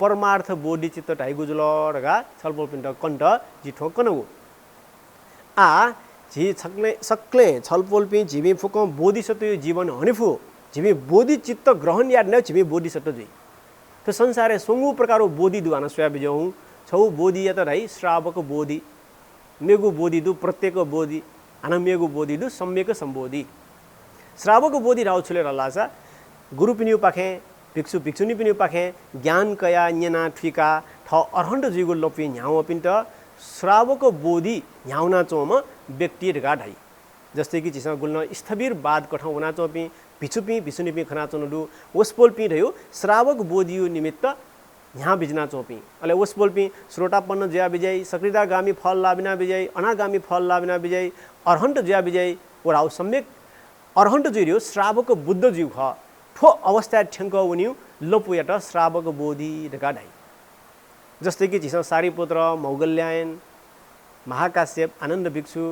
S2: परमार्थ बोधि चित्त ढाइगु जुल रगा छलफल पिण्ड कण्ठ जी ठोकनगु आ जी सक्ले छलफल पि जीवी फुक बोधिसत्व जीवन हनिफु जीवी बोधि चित्त ग्रहण याद न जीवी बोधिसत्व जुइ तो संसारे सोंगु प्रकारो बोधि दुआन स्वया बिजौ छौ बोधि यात राई श्रावक बोधि मेगु बोधि दु प्रत्येक बोधि अनमेगु बोधि दु सम्यक सम्बोधि श्रावक बोधि राउ छुले रलासा गुरु पिन्यु पाखे भिक्षु भिक्षुनी पिन्यु पाखे ज्ञान कया न्यना ठिका ठ अरहण्ड जिगु लोपि न्याउ पिन्ट श्रावक बोधि न्याउना चोम व्यक्ति ढका ढाइ जस्तै कि चिसा गुल्न स्थविर बाद कठौ हुना चोपि भिक्षुपि भिक्षुनी खना चोनुदु वसपोल पि रह्यो श्रावक बोधियु निमित्त यहाँ बिजना चोपी अले वसपोल पि श्रोतापन्न जया विजय सक्रियतागामी फल लाबिना विजय अनागामी फल लाबिना विजय अरहण्ट जया विजय ओराउ सम्यक अरहण्ट जुइयो श्रावक बुद्ध जीव ख ठो अवस्था ठेंक उनिउ लोपुयट श्रावक बोधि ढका ढाइ जस्तै कि चिसा सारीपुत्र मौगल्यायन महाकाश्यप आनन्द भिक्षु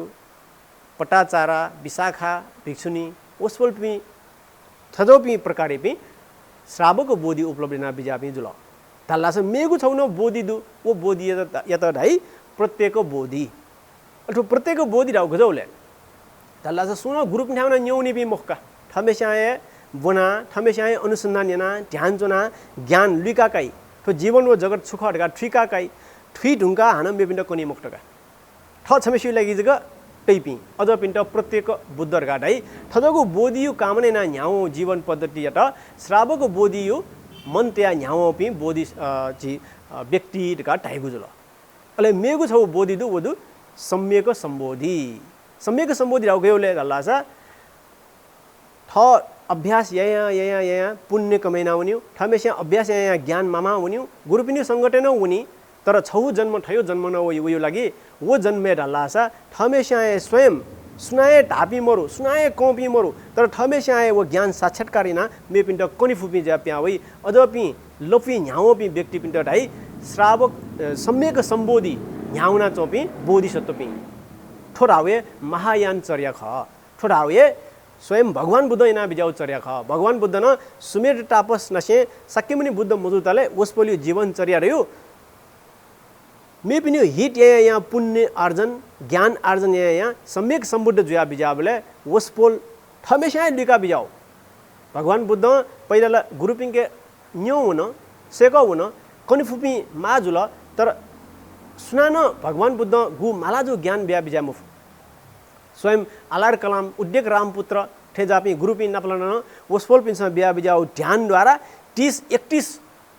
S2: पटाचारा विशाखा भिक्षुनी वसपोल पि थजोपि प्रकारे पि श्रावक बोधि उपलब्ध ना बिजापि जुल तल्लास मेगु छौन बोधि दु ओ बोधि यत ढाइ प्रत्येक बोधि अथवा प्रत्येक बोधि राउ गजौले तल्लास सुन ग्रुप ठाउना न्यौनी पि मुखका थमेसाए बना थमेसाए अनुसन्धान याना ध्यान जोना ज्ञान लुकाकाई तो जीवन व जगत सुख ढका ठिकाकाई ठुइ ढुंका हानम बेबिन्द कोनी मुक्तका ठ छमेसु लागि जग टैपि अझ पिन्ट प्रत्येक बुद्ध ढका ढाइ थजगु बोधियु कामने ना न्याउ जीवन पद्धति यत श्रावक बोधियु मन त्या न्याउ पि बोधि जी व्यक्ति ढका ढाइगु जुल अले मेगु छौ बोधि दु वदु सम्यक सम्बोधि राउ गयोले रल्लासा थ अभ्यास यया पुण्य कमैना हुन्यु थमेस्या अभ्यास यया ज्ञान मामा हुन्यु गुरु पिन्यु संगठन हुनि तर छौ जन्म ठयो जन्म न उयो लागि वो जन्मे रल्लासा थमेस्या स्वयं सुनाए ढापी मरु सुनाए कोपी मरु तर थमेस्या वो ज्ञान साक्षात्कारिना मे पिन्ट कोनी फुपी जा प्यावै अजपि लोपी न्याउ पि व्यक्ति पिन्ट ढाइ श्रावक सम्यक सम्बोधि न्याउना चोपि बोधिसत्वपि थोरावे महायान चर्या ख थोरावे स्वयं भगवान बुद्ध इना बिजाउ चर्या ख भगवान बुद्ध न सुमेर तापस नसे सक्यमुनि बुद्ध मजुताले वसपोली जीवन चर्या रह्यो मे पनि हिट यहाँ पुण्य आर्जन ज्ञान आर्जन यहाँ सम्यक सम्बुद्ध जुया बिजाबले वसपोल थमेसा लिका बिजाउ भगवान बुद्ध पहिला गुरुपिङके न्यौ हुन सेक हुन कनिफुपी माजुल तर सुनान भगवान बुद्ध गु मालाजु ज्ञान बिया बिजा मुफ स्वयं आलार कलाम उद्योग रामपुत्र ठेजापी गुरुपी नपलन वसपोल पिन्छ बिया बिजाउ ध्यान द्वारा 30-31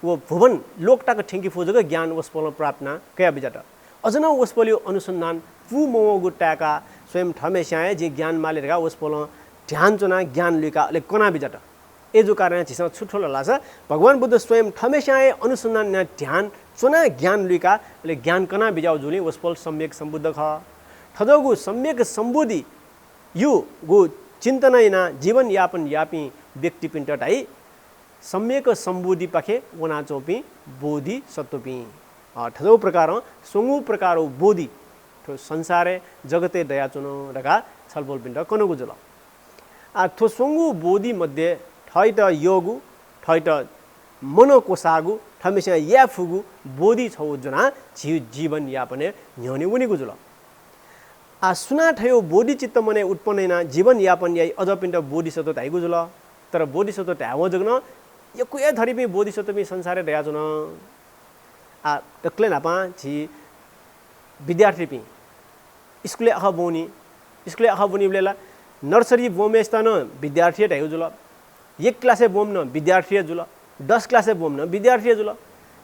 S2: वो भुवन लोकटाको ठेंकी फुजको ज्ञान वसपोल प्राप्त कया बिजाट अझन वसपोलियो अनुसन्धान पु मो गुट्टाका स्वयं थमेस्याए जे ज्ञान मालेरका वसपोल ध्यान चुना ज्ञान लिका ले कोना बिजाट एजो कारण छिसा छुठोल लाछ भगवान बुद्ध स्वयं थमेस्याए अनुसन्धान ध्यान चुना ज्ञान लिका ले ज्ञान कना बिजाउ जुली वसपोल सम्यक सम्बुद्ध ख थजगु सम्यक सम्बोधि यु गु चिन्तनैना जीवन यापन यापी व्यक्ति पिन्टटाई सम्यक सम्बोधि पाखे वना चोपी बोधि सत्वपी ठदौ प्रकार सोंगु प्रकार बोधि थो संसारे जगते दया चुनो रका छलबोल पिण्ड कनुगु जुल थो सोंगु बोधि मध्ये ठैट योगु ठैट मनोकोसागु थमेसा या फुगु बोधि छौ जना जीवन यापने न्यौनी उनीगु जुल सुना ठयो बोधि चित्त मने उत्पन्नैना जीवन यापन याई अझ पिण्ड बोधिसत्व धाइगु जुल तर बोधिसत्व धाव जग्न यकुए धरिपि बोधिसत्व संसारे दया जुन तक्ले नापा छि विद्यार्थी पि स्कुले अख बोनी बेला नर्सरी बोमे स्थान विद्यार्थी धाइगु जुल 1 क्लासे बोम न विद्यार्थी जुल 10 क्लासे बोम न विद्यार्थी जुल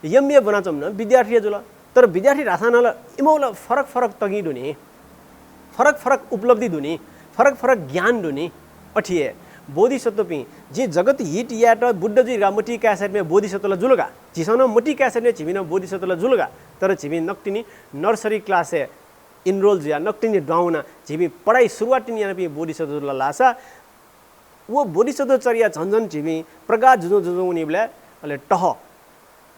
S2: एमए बनाचम न विद्यार्थी जुल तर विद्यार्थी रासानल इमौल फरक तगी दुनी फरक उपलब्धि दुनी फरक फरक ज्ञान दुनी अठिए बोधिसत्व पि जे जगत हिट याट बुद्ध जी गा मुटी कैसेट में बोधिसत्वला जुलगा जिसनो मुटी कैसेट में छिबिन बोधिसत्वला जुलगा तर छिबि नक्तिनी नर्सरी क्लास है इनरोल जिया नक्तिनी डाउना छिबि पढाइ सुरुवात नि याना पि बोधिसत्वला लासा वो बोधिसत्व चर्या झन्झन छिबि प्रकाश जुजो जुजो उनीबले अले टह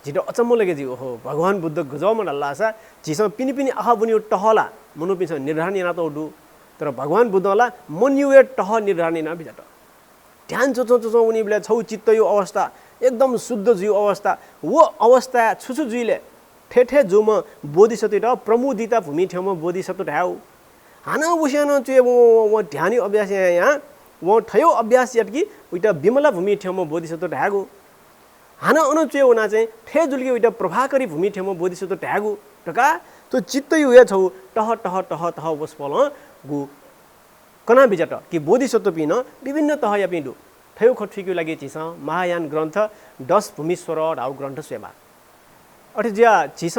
S2: जितो अचम्म लगे जी ओहो भगवान बुद्ध गजब मन लासा जिसम पिनि पिनि आहा बुनि टहला मनु पिस निर्धारण याना तो दु तर भगवान बुद्धला मन युए टह निर्धारण ना बिजाट ध्यान चोचो चोचो उनीबले छौ चित्त यो अवस्था एकदम शुद्ध जीव अवस्था वो अवस्था छुछु जुइले ठेठे जुम बोधिसत्व र प्रमुदिता भूमि ठेम बोधिसत्व ढाउ हाना बुस्यान चुए वो ध्यानी अभ्यास यहाँ वो ठयो अभ्यास यटकी उइटा विमला भूमि ठेम बोधिसत्व ढागु हाना अनु चुए उना चाहिँ ठे जुलके उइटा प्रभाकरी भूमि ठेम बोधिसत्व ढागु टका तो चित्त युए छौ टह टह टह टह वसपल गु कना बिजाट कि बोधिसत्व पिन विभिन्न तह या पिंडु ठयो खठिक्यु लागि चिस महायान ग्रन्थ 10 भूमिश्वर ढाउ ग्रन्थ सेवा अठे ज्या चिस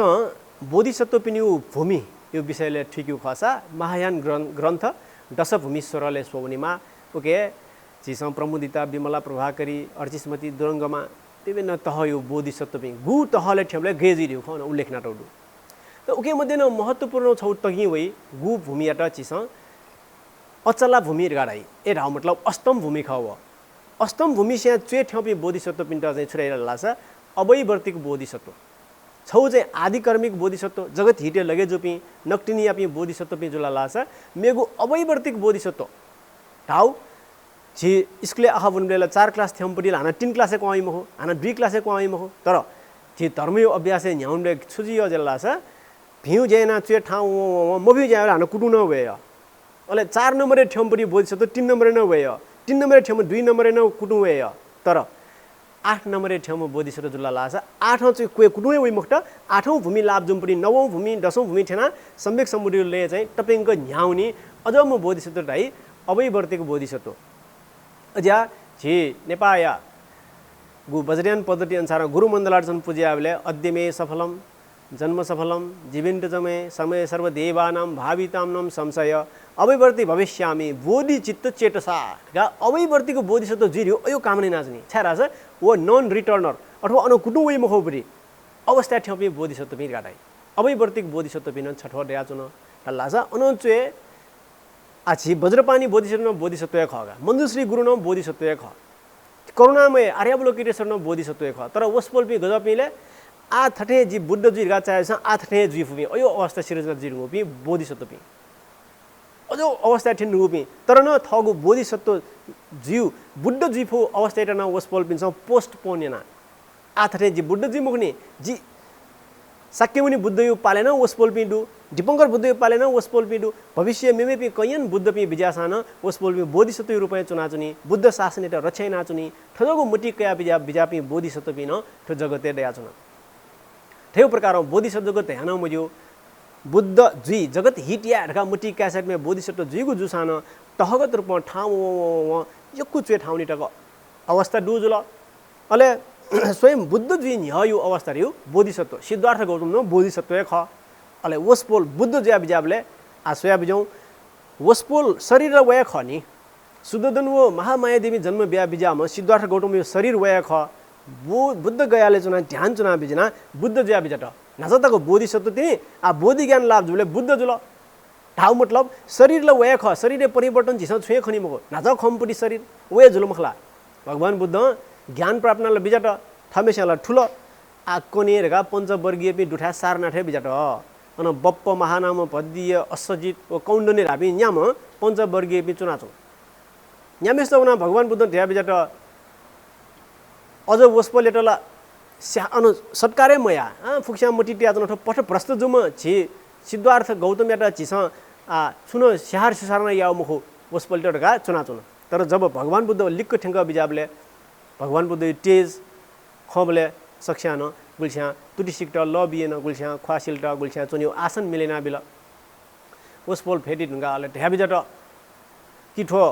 S2: बोधिसत्व पिन्यु भूमि यो विषयले ठिक्यु खसा महायान ग्रन्थ 10 भूमिश्वरले सोवनीमा ओके चिस प्रमुदिता विमला प्रभाकरी अर्चिस्मती दुरंगमा विभिन्न तह यो बोधिसत्व पिन गु तहले ठेमले गेजी दिउ खन उल्लेख नाटौडु त ओके मध्ये न महत्वपूर्ण छौ तगी वइ गु भूमि याटा चिस अचला भूमि गाडाई ए ढाउ मतलब अष्टम भूमि खव अष्टम भूमि से चुए ठेपी बोधिसत्व पिन्ट चाहिँ छुराइरा लासा अवैवर्तिक बोधिसत्व छौ चाहिँ आदिकर्मिक बोधिसत्व जगत हिटे लगे जोपी नक्टिनी यापी बोधिसत्व पि जुला लासा मेगु अवैवर्तिक बोधिसत्व ढाउ जी स्कुले आहा बुनबेला 4 क्लास थ्यमपटी हाना 3 क्लासे को आइम हो हाना 2 क्लासे को आइम हो तर जी धर्मयो अभ्यास न्याउन्डे छुजियो जल्लासा भिउ जेना चुए ठाउ मभि ज्या हाना कुटु न भए अले 4 नम्बरे ठ्यमपटी बोधिसत्व 3 नम्बरे न भए 3 नम्बरे ठ्यम 2 नम्बरे न कुटु भए तर 8 नम्बरे ठ्यम बोधिसत्व जुल्ला लासा 8औं चाहिँ कुए कुटुए वइ मुक्त 8औं भूमि लाभ जुम्पटी 9औं भूमि 10औं भूमि ठेना सम्यक समुद्रले चाहिँ टपेंग न्याउनी अजम बोधिसत्व ढाइ अवैवर्तिक बोधिसत्व अज्या जी नेपाया गु वज्रयान पद्धति अनुसार गुरु मण्डलार्चन पूज्यावले अद्यमे सफलम जन्म सफलम जीवेन्द्र जमे समय सर्वदेवानां भाविताम्नं संशय अवैवर्ती भविष्यामि बोधि चित्त चेतसा गा अवैवर्तीको बोधिसत्व जिरियो अयो कामने नाच्ने छारा छ वो नन रिटर्नर अथवा अनु कुटुवै मखोबरी अवस्था ठ्यपि बोधिसत्व पि गाडाई अवैवर्तिक बोधिसत्व पिन छठो दयाचुन लासा अनचुए आछि वज्रपानी बोधिसत्व खगा मञ्जुश्री गुरुन बोधिसत्व ख करुणामय आर्यावलोकितेश्वर न बोधिसत्व ख तर वसपोलपि गजपिले आ थठे जी बुद्ध जी गा चाहेछ आ थठे जी फुपि अयो अवस्था सिरजना जी रुपि बोधिसत्व पि अजो अवस्था ठिन रुपि तर न थगु बोधिसत्व जीव बुद्ध जी फु अवस्था एटा न वसपोल पिन्छ पोस्ट पोनेना आ थठे जी बुद्ध जी मुखनी जी साक्यमुनि बुद्ध यु पालेन वसपोल पिडु दीपंकर बुद्ध यु पालेन वसपोल पिडु भविष्य मेमे पि कयन बुद्ध पि बिजासान वसपोल पि बोधिसत्व रुपय चुनाचुनी बुद्ध शासन एटा रक्षै नाचुनी ठजगु मुटी कया बिजापि बोधिसत्व पिन ठो जगते दयाचुना ठेउ प्रकार बोधिसत्व जगत ध्यान मुजो बुद्ध जी जगत हिटिया ढका मुटी क्यासेट में बोधिसत्व जीगु जुसान तहगत रूप ठाउँ यक्कु चुए ठाउनी टक अवस्था डुजुल अले स्वयं बुद्ध जी न्ययु अवस्था रिउ बोधिसत्व सिद्धार्थ गौतम न बोधिसत्व ख अले वसपोल बुद्ध ज्या बिजाबले आसया बिजौ वसपोल शरीर वय ख नि सुदोधन वो महामाया देवी जन्म बिया बिजाम सिद्धार्थ गौतम यो शरीर वय ख बुद्ध गयाले चुना ध्यान चुना बिजना बुद्ध ज्या बिजट नजतको बोधिसत्व तिनी आ बोधि ज्ञान लाभ जुले बुद्ध जुल ठाउ मतलब शरीर ल वय ख शरीर परिवर्तन झिस छुए खनि मको नाज खमपुटी शरीर वय जुल मखला भगवान बुद्ध ज्ञान प्राप्तनाले बिजट थमेसला ठुलो आ कोनेरगा पञ्चवर्गीय पि दुठा सारनाठे बिजट अन बप्प महानाम पद्दीय असजित व कौण्डने राबि न्याम पञ्चवर्गीय पि चुनाचो न्यामेस्तवना भगवान बुद्ध ध्या बिजट अझ वसपलेटला अनु सत्कारे मया फुक्स्या मटी ट्याजन ठो पठ प्रस्त जुम छि सिद्धार्थ गौतम याटा छिस छुन स्याहार सुसारना याउ मुखो वसपलेटका चुनाचुन तर जब भगवान बुद्ध लिक्क ठेंगा बिजाबले भगवान बुद्ध तेज खबले सक्स्यान गुल्स्या तुटिसिक्ट ल बिएन गुल्स्या ख्वासिल्ट गुल्स्या चुन्यो आसन मिलेना बिल वसपोल फेटी ढुंगा अले ढ्याबिजट किठो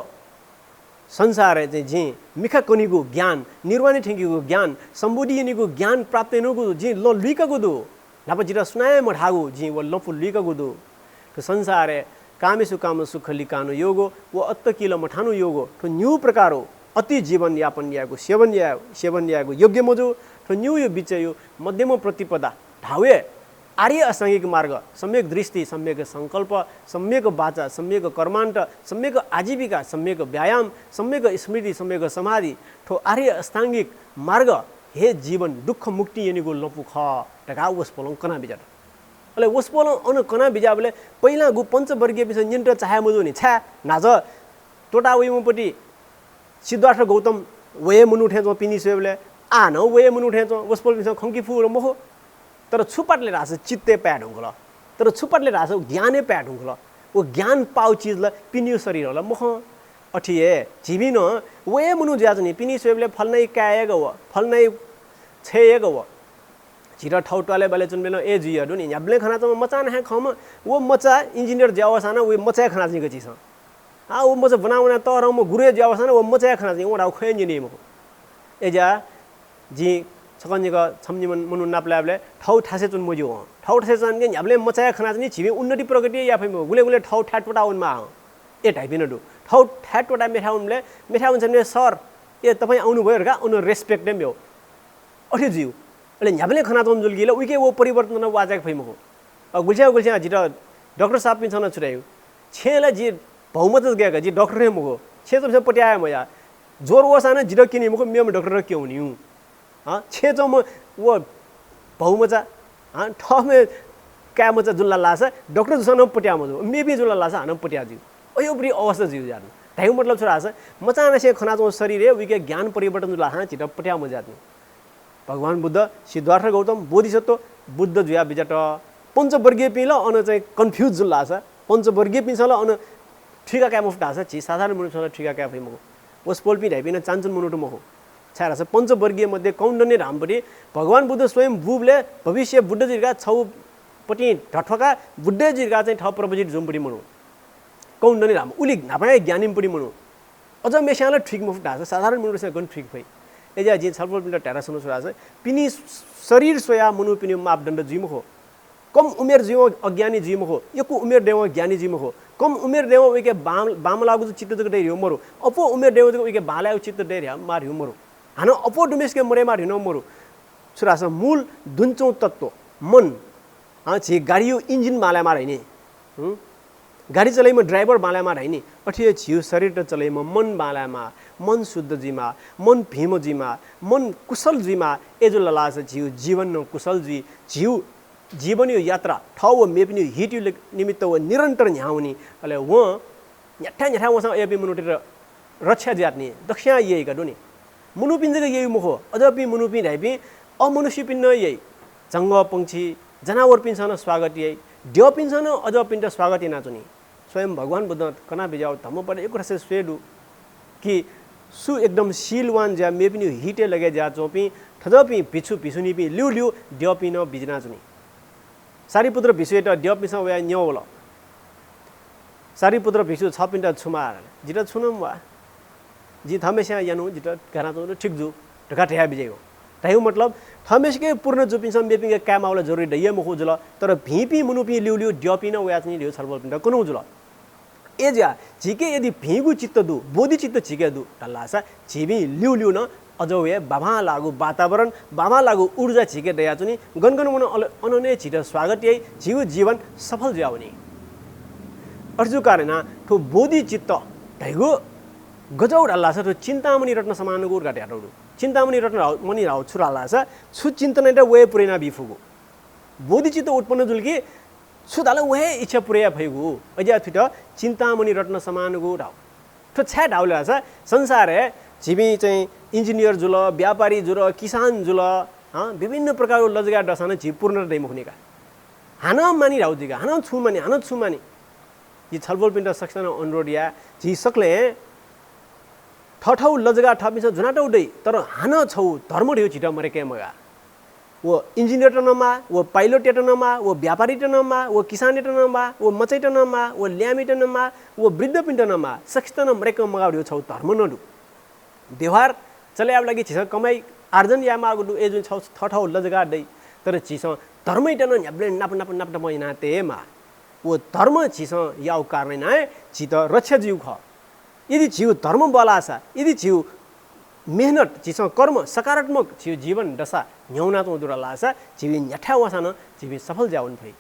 S2: संसार चाहिँ जी मिखा कनिगु ज्ञान निर्वाणी ठेंगिगु ज्ञान सम्बोधिनीगु ज्ञान प्राप्त नगु जी ल लुइकागु दु नापजिरा सुनाए मढागु जी व लपु लुइकागु दु तो संसार कामेसु काम सुख लिकानो योगो वो अत्त किल मठानु योगो ठो न्यू प्रकारो अति जीवन यापन यागो सेवन यागो योग्य मजो ठो न्यू यो बिच यो मध्यम प्रतिपदा ढावे आर्य असाङ्गिक मार्ग सम्यक दृष्टि सम्यक संकल्प सम्यक वाचा सम्यक कर्मान्त सम्यक आजीविका सम्यक व्यायाम सम्यक स्मृति सम्यक समाधि ठो आर्य अष्टाङ्गिक मार्ग हे जीवन दुःख मुक्ति यनिगो लपु ख टका वसपोलं कना बिजाट अले वसपोलं अन कना बिजाबले पहिला गु पञ्चवर्गीय विषय निन्ट चाहे मुजो नि छा नाज टोटा वइमपटी सिद्धार्थ गौतम वये मुनु ठे जो पिनी सेबले आ न वये मुनु ठे जो वसपोल विषय खंकी फु र मोहो तर छुपाटले रास चित्ते प्याड हुँगल तर छुपाटले रास ज्ञाने प्याड हुँगल वो ज्ञान पाउ चीज ल पिनियो शरीर होला मोह अठिए जीविन वे मुनु ज्याजनी पिनी सेबले फल्नै कायग व फल्नै छेयग व चिरा ठौटाले बाले चुन बेलो ए जिया दुनि याबले खाना त मचा न खम वो मचा इंजीनियर ज्यावसाना वे मचा खाना चाहिँ गछि छ आ वो मचा बनाउना तर म गुरे ज्यावसाना वो मचा खाना चाहिँ ओडा खै नि म एजा जी छकन्जिक छम्जिमन मुनु नाप्लाबले ठौ ठासे चुन मोजो ठौ ठासे चन के याबले मचा खाना चाहिँ छिबे उन्नति प्रगति या फैम गुले गुले ठौ ठाट पटाउन मा ए टाइपिन दु ठौ ठाट पटा मेठाउनले मेठाउन छन् सर ए तपाई आउनु भयो र का उन रेस्पेक्ट देम यो अठे जिउ अले याबले खाना चन जुलगिले उके वो परिवर्तन वाजक फैमको गुल्छा जित डाक्टर साहब पिन छन छुरायो छेला जी बहुमत गएका जी डाक्टर रे मको छे त पट्याए म या जोर वसाना जित किनि मको मेम डाक्टर के हुनी हूं हां छे जो म वो बहुमजा हां ठमे का मजा जुल्ला लासा डाक्टर जसन पट्या म मे भी जुल्ला लासा हन पट्या जी अयो बरी अवस्था जिउ जान ताइ मतलब छोरा छ मचाना से खना जो शरीर है उके ज्ञान परिवर्तन जुल्ला हां जित पट्या म जात भगवान Buddha Siddhartha Gautam Bodhisattva Buddha जुया visit पञ्चवर्गीय pill on चाहिँ कन्फ्युज जुल्ला छ पञ्चवर्गीय पिसल अन ठिका क्या मुफ्टा छ छि साधारण मनुष्यले ठिका क्या फैमको ओस पोल्पी ढाइपिन चान्चुन मनुटो महो छारा छ पञ्चवर्गीय मध्ये कौण्डन्य रामपटी भगवान बुद्ध स्वयं बुबले भविष्य बुद्धजीका छौ पटी ढठका बुद्धजीका चाहिँ ठ प्रपोजिट जुमपटी मनु कौण्डन्य राम उली नापाए ज्ञानीपटी मनु अझ मेसाले ठिक मुफ्टा छ साधारण मनुष्य गन ठिक भई एजा जी छलफल पिन टेरासनु सुरा छ पिनी शरीर सोया मनु पिनी मापदण्ड जिम हो कम उमेर जीव अज्ञानी जीव हो यको उमेर देव ज्ञानी जीव हो कम उमेर देव उके बाम लागु चित्त जग डेरि मरु अपो उमेर देव जग उके बाला चित्त डेरि मार मरु हान अपो डुमेस के मरे मार हिनो मरु सुरास मूल दुन्चौ तत्व मन आ छि गाडीयो इंजिन माला मार हैनी गाडी चलाइमा ड्राइभर बाला मार हैनी अठिए छिउ शरीर त चलाइमा मन बालामा मन शुद्ध जीमा मन भीम जीमा मन कुशल जीमा एजो ललास छिउ जीवन न कुशल जी छिउ जीवन यो यात्रा ठाउँ मेपिनी हिट निमित्त व निरन्तर न्याउनी अले व न्याठा न्याठा वसँग एपी मुनुटेर रक्षा जात्ने दक्षिणा यही का दोनी मुनुपिन्जको यही मुखो अझपि मुनुपि ढाइपि अमनुष्य पिन्न यही जङ्ग पंक्षी जनावर पिन्छन स्वागत यही ड्यो पिन्छन अझ पिण्ड स्वागत नाचुनी स्वयं भगवान बुद्ध कना बिजाउ धम्म पर एक रसे स्वेडु कि सु एकदम शीलवान ज्या मेपिनी हिटे लगे ज्या चोपी थजपि पिछु पिसुनी पि लिउ लिउ ड्यो पिन बिजना चुनी सारीपुत्र भिसु एटा ड्यो पिस व न्योल सारीपुत्र भिसु छ पिण्ड छुमार जित छुनम वा जी थमेसा यानु जित घना तो ठीक जु ढका ठ्या बिजेको ताइउ मतलब थमेसके पूर्ण जुपिन्छ मेपिङे काम आउला जरुरी दैय मुखु जुल तर भिपी मुनुपी लिउ लिउ ड्यो पिन व्याचनी लिउ छलबल पिण्ड कुनु जुल एजा झिके यदि भिगु चित्त दु बोधि चित्त झिके दु तल्लासा छिबी लिउ लिउ न अजौए बामा लागु वातावरण बामा लागु ऊर्जा छिके दया चुनी गनगन मन अनने छिट स्वागत यही जीव जीवन सफल जाउने अर्जु कारण ठो बोधि चित्त ढैगो गजौड अल्लाह छ चिन्तामणि रत्न समानुको उर्गा ढ्याटौडु चिन्तामणि रत्न मणि राउ छुरा अल्लाह छ छु चिन्तन एटा वे पुरेना बिफुगु बोधि चित्त उत्पन्न जुलकी छु दाले वे इच्छा पुरेया भइगु अज्या थिट चिन्तामणि रत्न समानुको राउ ठो छ्या ढाउले छ संसार जीवी चाहिँ इंजिनियर जुल व्यापारी जुल किसान जुल विभिन्न प्रकारको लजगा डसान झि पूर्ण दै मुखनेका हान मानि राउदिका हान छु मानि यी छलबल पिण्ड सक्सन अनुरोध या झि सकले ठठौ लजगा ठपिस जुनाटौ दै तर हान छौ धर्म ढिउ छिट मरे के मगा वो इंजिनियर टनमा वो पाइलट टनमा वो व्यापारी टनमा वो किसान टनमा वो मचै टनमा वो ल्यामी टनमा वो वृद्ध पिण्डनमा सक्सन मरे के मगा ढिउ छौ धर्म नडु व्यवहार चले अब लागि छिस कमाई आर्जन या मागु ए जुन ठठौ लजगा दै तर छिस धर्मै टन न्याब्ले नाप महिना ते मा वो धर्म छिस याउ कारणे नाय छित रक्षा जीव ख यदि छिउ धर्म बलासा यदि छिउ मेहनत छिस कर्म सकारात्मक छिउ जीवन दशा न्यौना तो दुरा लासा छिवि न्याठा वसान छिवि सफल जाउन भई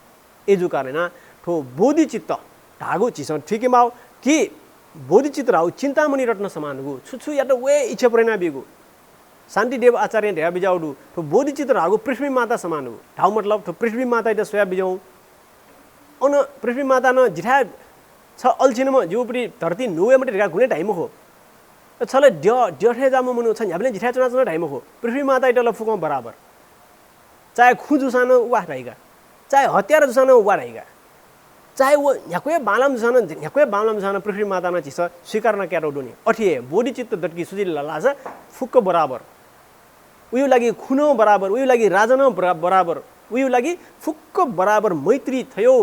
S2: एजु कारणे ठो बोधि चित्त ढागु छिस ठिके माउ कि बोधि चित्त राउ चिन्तामणि रत्न समानगु छुछु या त वे इच्छा प्रेरणा बिगु शान्ति देव आचार्य ढ्या बिजाउडु ठो बोधि चित्त रागु पृथ्वी माता समानगु ढाउ मतलब ठो पृथ्वी माता इटा सोया बिजाउ अन पृथ्वी माता न जिठा छ अल्छिनमा जिउपरि धरती नुवेमटे ढेका घुने टाइम हो छले ड्यठे जाम मनु छ न्याबले जिठा चना चना टाइम हो पृथ्वी माता इटा लफुको बराबर चाहे खु जुसान उवा रहेगा चाहे हत्यार जुसान उवा रहेगा चाहे वो न्याकुए बालम जुसान पृथ्वी माता न छिस स्वीकार न क्यारो डोनी अठिए बोधि चित्त दटकी सुजिल लाजा फुक्क बराबर उयो लागि खुनो बराबर उयो लागि राजन बराबर उयो लागि फुक्क बराबर मैत्री थयो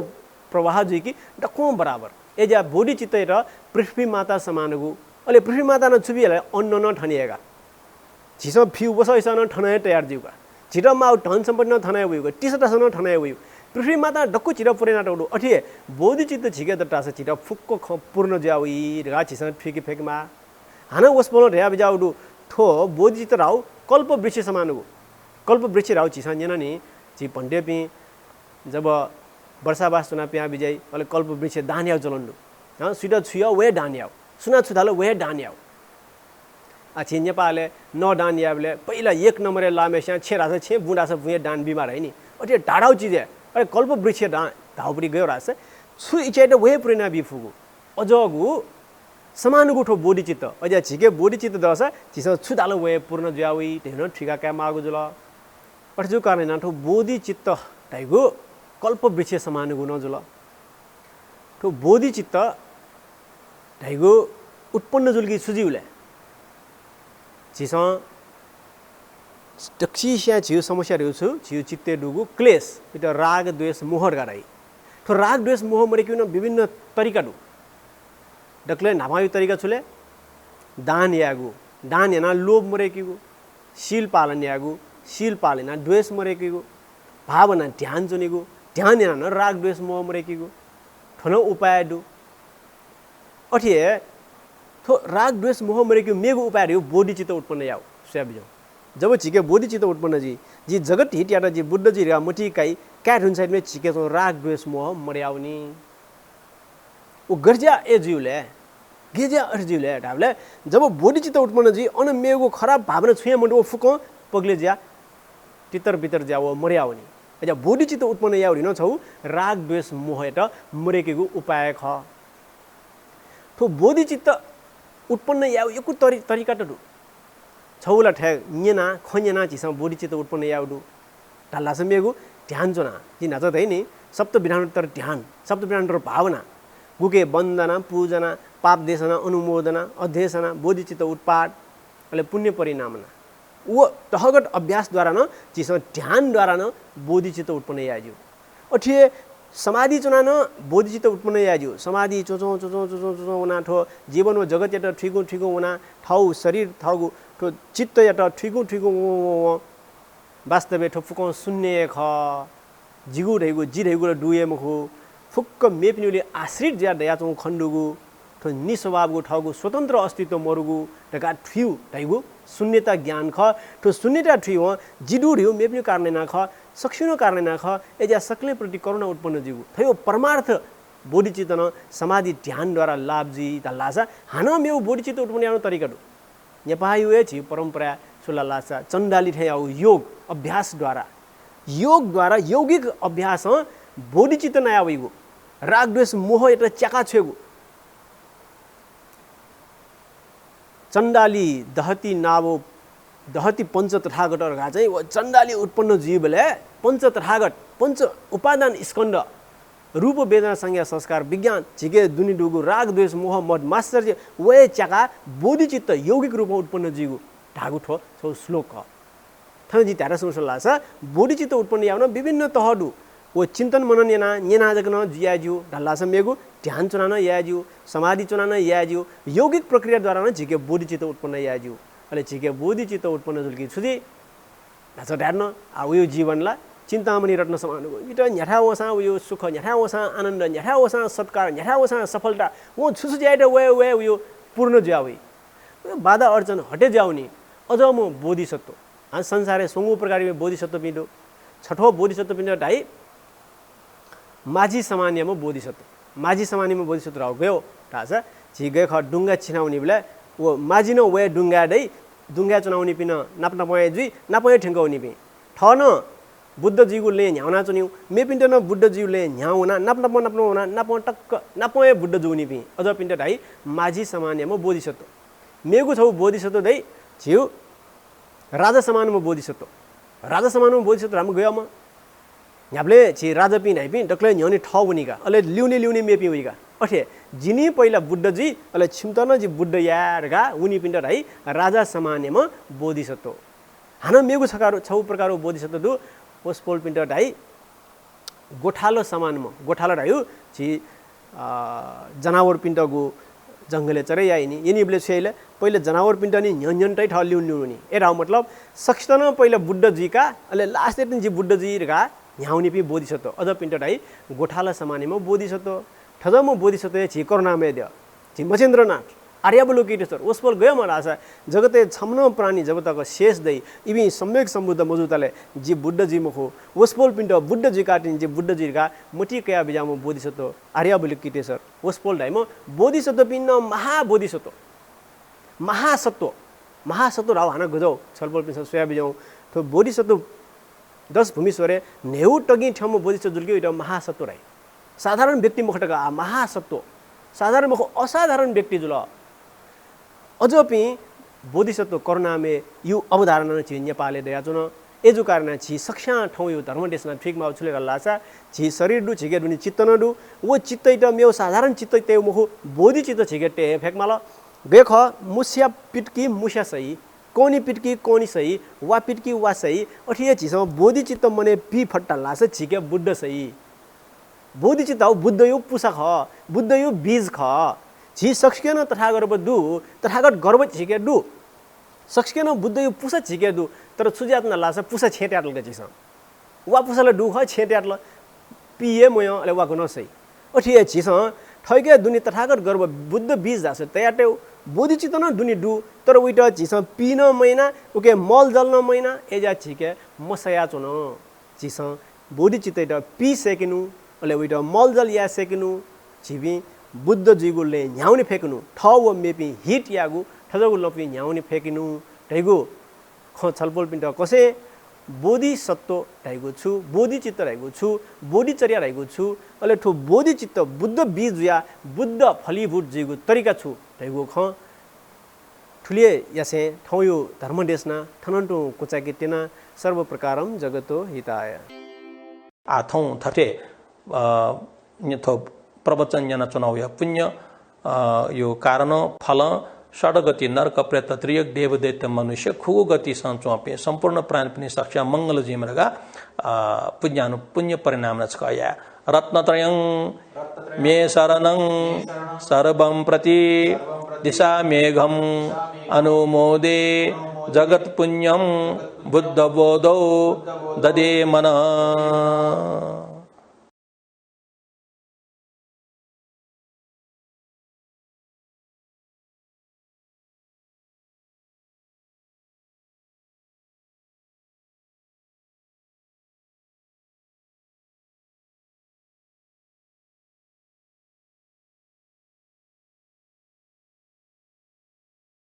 S2: प्रवाह जुकी डको बराबर एजा बोधि चित्त र पृथ्वी माता समानगु अले पृथ्वी माता न छुबिले अन्न न ठनिएगा छिस फिउ बसैसन ठनाए तयार जिउका छिटो माउ धन सम्पन्न ठनाए उयो टिसटासन ठनाए उयो पृथ्वी माता डक्कु छिटो पुरेना टौडु अठिए बोधि चित्त छिके दटास छिटो फुक्क पूर्ण जाउई रा छिस फिकी फेकमा हाना वसपनो ढ्या बिजाउडु ठो बोधि चित्त राउ कल्प वृक्ष समानगु कल्प वृक्ष राउ छिस नेननी छि पण्डेपि जब वर्षावास सुना प्या बिजय अले कल्प वृक्ष दान्याउ जलन्डु ह सुइटा छुया वे दान्याउ सुना छुदाले वे दान्याउ आछि नेपालले न दान्याउले पहिला एक नम्बरे लामेस्या छेरास छे बुडास बुए दान बिमार है नि अटे डाडाउ चिजे अरे कल्प वृक्ष धाउपरि गयो रास छु इचेट वे प्रेरणा बिफुगु अजगु समानुगु ठो बोधि चित्त अझ छिके बोधि चित्त दस छिस छुदालो वे पूर्ण ज्याउई तेन ठिका क्या मागु जुल अठजु कारण ठो बोधि चित्त टाइगु कल्प वृक्ष समानुगु न जुल ठो बोधि चित्त टाइगु उत्पन्न जुलगी सुजिउले छिस दक्षिया छिउ समस्या छु छिउ चित्ते डुगु क्लेश इट राग द्वेष मोह गाराई तो राग द्वेष मोह मरे क्यों विभिन्न तरीका डु डकले नामायु तरीका छुले दान याना लोभ मरे किगु शील पालन यागु शील पालना द्वेष मरे किगु भावना ध्यान जुनिगु ध्यान याना राग द्वेष मोह मरे किगु ठनो उपाय डु अठिए तो राग द्वेष मोह मरे किगु मेगु उपाय रह्यो बोधि चित्त उत्पन्न याउ स्याबिजौ जब छिके बोधि चित्त उत्पन्न जी जगत हिट याटा जी बुद्ध जी रा मठी काई क्याट हुन साइड में छिके तो राग द्वेष मोह मर्याउनी ओ गर्जा ए जिउले गेजा अर जिउले ढाबले जब बोधि चित्त उत्पन्न जी अन मेगु खराब भावना छुया मण्डो फुको पगले ज्या तितर बितर ज्या ओ मर्याउनी एजा बोधि चित्त उत्पन्न याउरी न छौ राग द्वेष मोह एटा मरेकेगु उपाय ख तो बोधि चित्त उत्पन्न याउ एकु तरिका त छौला ठ्या न्यना खन्यना छिस बोधि चित्त उत्पन्न याउडु ढाल्ला समेगु ध्यान जोना जी नाच दैनि सप्त विधानतर ध्यान सप्त विधानतर भावना गुके वन्दना पूजना पाप देशना अनुमोदना अध्यसना बोधि चित्त उत्पाद अले पुण्य परिणामना वो तहगत अभ्यास द्वारा न छिस ध्यान द्वारा न बोधि चित्त उत्पन्न याजु अठिए समाधि चुना न बोधि चित्त उत्पन्न याजु समाधि चोचो उना ठो जीवन व जगत यात ठिगु उना ठाउ शरीर थाउगु ठो चित्त यात ठिगु वास्तव ठो फुको शून्य ख जिगु रहेगु जी रहेगु डुए मखु फुक्क मेपिनुले आश्रित ज्या दयाचो खण्डुगु ठो निस्वभावगु ठाउगु स्वतन्त्र अस्तित्व मरुगु ढका ठिउ रहेगु शून्यता ज्ञान ख ठो शून्यता ठिउ जिडु रिउ मेपिनु कारणले ना ख सक्षिनो कारणले ना ख एजा सकले प्रति करुणा उत्पन्न जिगु थयो परमार्थ बोधि चित्त न समाधि ध्यान द्वारा लाभ जी दल्लासा हाना मेउ बोधि चित्त उत्पन्न यानो तरिका दु नेपाली वे छि परम्परा सुलालासा चण्डाली ठयाउ योग अभ्यास द्वारा यौगिक अभ्यास बोधि चित्त नया वइगु राग द्वेष मोह एटा च्याका छेगु चण्डाली दहती नावो दहती पंच तथागत अर्घा चाहिँ चण्डाली उत्पन्न जीवले पंच तथागत पंच उपादान स्कन्द रूप वेदना संज्ञा संस्कार विज्ञान झिके दुनि डुगु राग द्वेष मोह मद माश्चर्य वे च्याका बोधि चित्त यौगिक रूपमा उत्पन्न जीवु ढागु ठो छौ श्लोक थनजी त्यारा सुसलासा बोधि चित्त उत्पन्न याउन विभिन्न तहडु वो चिन्तन मनन याना न्यना जगन जियाजु ढल्लास मेगु ध्यान चुनान याजु समाधि चुनान याजु यौगिक प्रक्रिया द्वारा न झिके बोधि चित्त उत्पन्न याजु अले झिके बोधि चित्त उत्पन्न जुल्की छुदी नाच ढाड्न आ उयो जीवनला चिन्तामणि रत्न समानको इटा न्याठा वसा उयो सुख न्याठा वसा आनन्द न्याठा वसा सत्कार न्याठा वसा सफलता वो छुछु ज्याइट वे वे उयो पूर्ण ज्यावे बाधा अर्चन हटे जाउने अझ म बोधिसत्व आज संसारे सोंगु प्रकार में बोधिसत्व पिंडो छठो बोधिसत्व पिंडो ढाई माझी सामान्य में बोधिसत्व माझी सामान्य में बोधिसत्व रह गयो थाहा छ गए ख डुङ्गा छिनाउने बेला वो माझी न वे डुङ्गा दै डुङ्गा चुनाउने पिन नाप्न पए जुई नापए ठेंगाउने पि ठन बुद्ध जीवले न्याउना चुन्यौ मे पिन्ट न बुद्ध जीवले न्याउना नाप्न नाप टक्क नापए बुद्ध जुनी पि अझ पिन्ट ढाई माझी सामान्य में बोधिसत्व मेगु छौ बोधिसत्व दै छिउ राजा समानमा बोधिसत्व राजा समानमा बोधिसत्व राम गयो म न्याप्ले छि राजा पिन है पिन डक्ले न्याउने ठाउँ बनिका अले ल्युने मेपि उइका अठे जिनी पहिला बुद्ध जी अले छिमतन जी बुद्ध यारगा उनी पिन है राजा समान्यमा बोधिसत्व हान मेगु छौ प्रकारको बोधिसत्व दु पोस्पोल पिन ढाई गोठालो समानमा गोठालो ढायु छि जनावर पिन्टगु जंगले चरे आइनी यनी बेले छेले पहिले जनावर पिन्ट नि न्यन्टै ठ ल्युनी एरा मतलब सक्छन पहिले बुद्ध जी का अले लास्ट दिन जी बुद्ध जी गा न्याउनी पि बोधिसत्व अझ पिन्ट ढाई गोठाला समानेमा बोधिसत्व ठजम बोधिसत्व छि करुणामय द्य छि मचेन्द्रनाथ आर्यवलोकितेश्वर ओस्पोल गयो म आशा जगते छम्न प्राणी जगतक शेष दै इबी सम्यक सम्बुद्ध मजुताले जी बुद्ध जी मुखो ओस्पोल पिन्ट बुद्ध जी काटिन जी बुद्ध जी का मुठी कया बिजाम बोधिसत्व आर्यवलोकितेश्वर ओस्पोल ढाइम बोधिसत्व पिन्न महाबोधिसत्व महासत्व राव हाना गजौ छलपोल पिन्छ सोया बिजाउ तो बोधिसत्व 10 भूमिश्वरे नेउ टगी ठम बोधिसत्व जुल्क्यो इटा महासत्व राई साधारण व्यक्ति मुखटका महासत्व साधारण मुख असाधारण व्यक्ति जुल अझ पि बोधिसत्व करुणामे यु अवधारणा छि नेपालले दया जुन एजु कारण छि सक्षा ठौ यो धर्म देशना ठीक माउ छुले गल्लासा छि शरीर दु छिगे दुनि चित्त न दु वो चित्त इटा मेउ साधारण चित्त ते मुख बोधि चित्त छिगे टे फेकमाल बेख मुस्या पिटकी मुस्या सही कोनी पिटकी कोनी सही वा पिटकी वा सही अठिए छिसम बोधि चित्त मने पि फट्टा लास छिके बुद्ध सही बोधि चित्त हो बुद्ध यो पुसा ख बुद्ध यो बीज ख छि सक्केन तथागत दु तथागत गर्व छिके दु सक्केन बुद्ध यो पुसा छिके दु तर सुजात न लास पुसा छेट्याटल के छिसम वा पुसाले दु ख छेट्याटल पिए मय अले वा गुन सही अठिए छिसम ठैके दुनि तथागत गर्व बुद्ध बीज दास तयाटे बोधि चित्त न दुनि दु तर उइट छिसम पिन महिना उके मल जल्न महिना एजा छिके मसया चुन छिसम बोधि चित्त पि सेकिनु अले उइट मल जल या सेकिनु छिबी बुद्ध जीगुले न्याउने फेक्नु ठव मेपि हिट यागु ठजगु लपि न्याउने फेकिनु ढैगु ख छलपोल पिन्ट कसे बोधि सत्व ढैगु छु बोधि चित्त ढैगु छु बोधि चर्या ढैगु छु अले ठो बोधि चित्त बुद्ध बीज या बुद्ध फलीभूत जीगु तरिका छु ढैगु ख ठुलिए यासे ठौ यो धर्म देशना ठनन्टु कुचाकी तेना सर्व प्रकारम जगतो हिताय
S1: आथौं थटे न्यथो प्रवचन जना चुनाव या पुण्य यो कारण फल षडगति नरक प्रेत त्रियक देव दैत्य मनुष्य खुगु गति संचोपे संपूर्ण प्राण पनि सक्ष्या मंगल जिमरगा पुण्य परिणाम नचकया रत्नत्रयं मे शरणं सर्वं प्रति दिशा मेघम अनुमोदे जगत पुण्यम बुद्ध बोधो ददे मन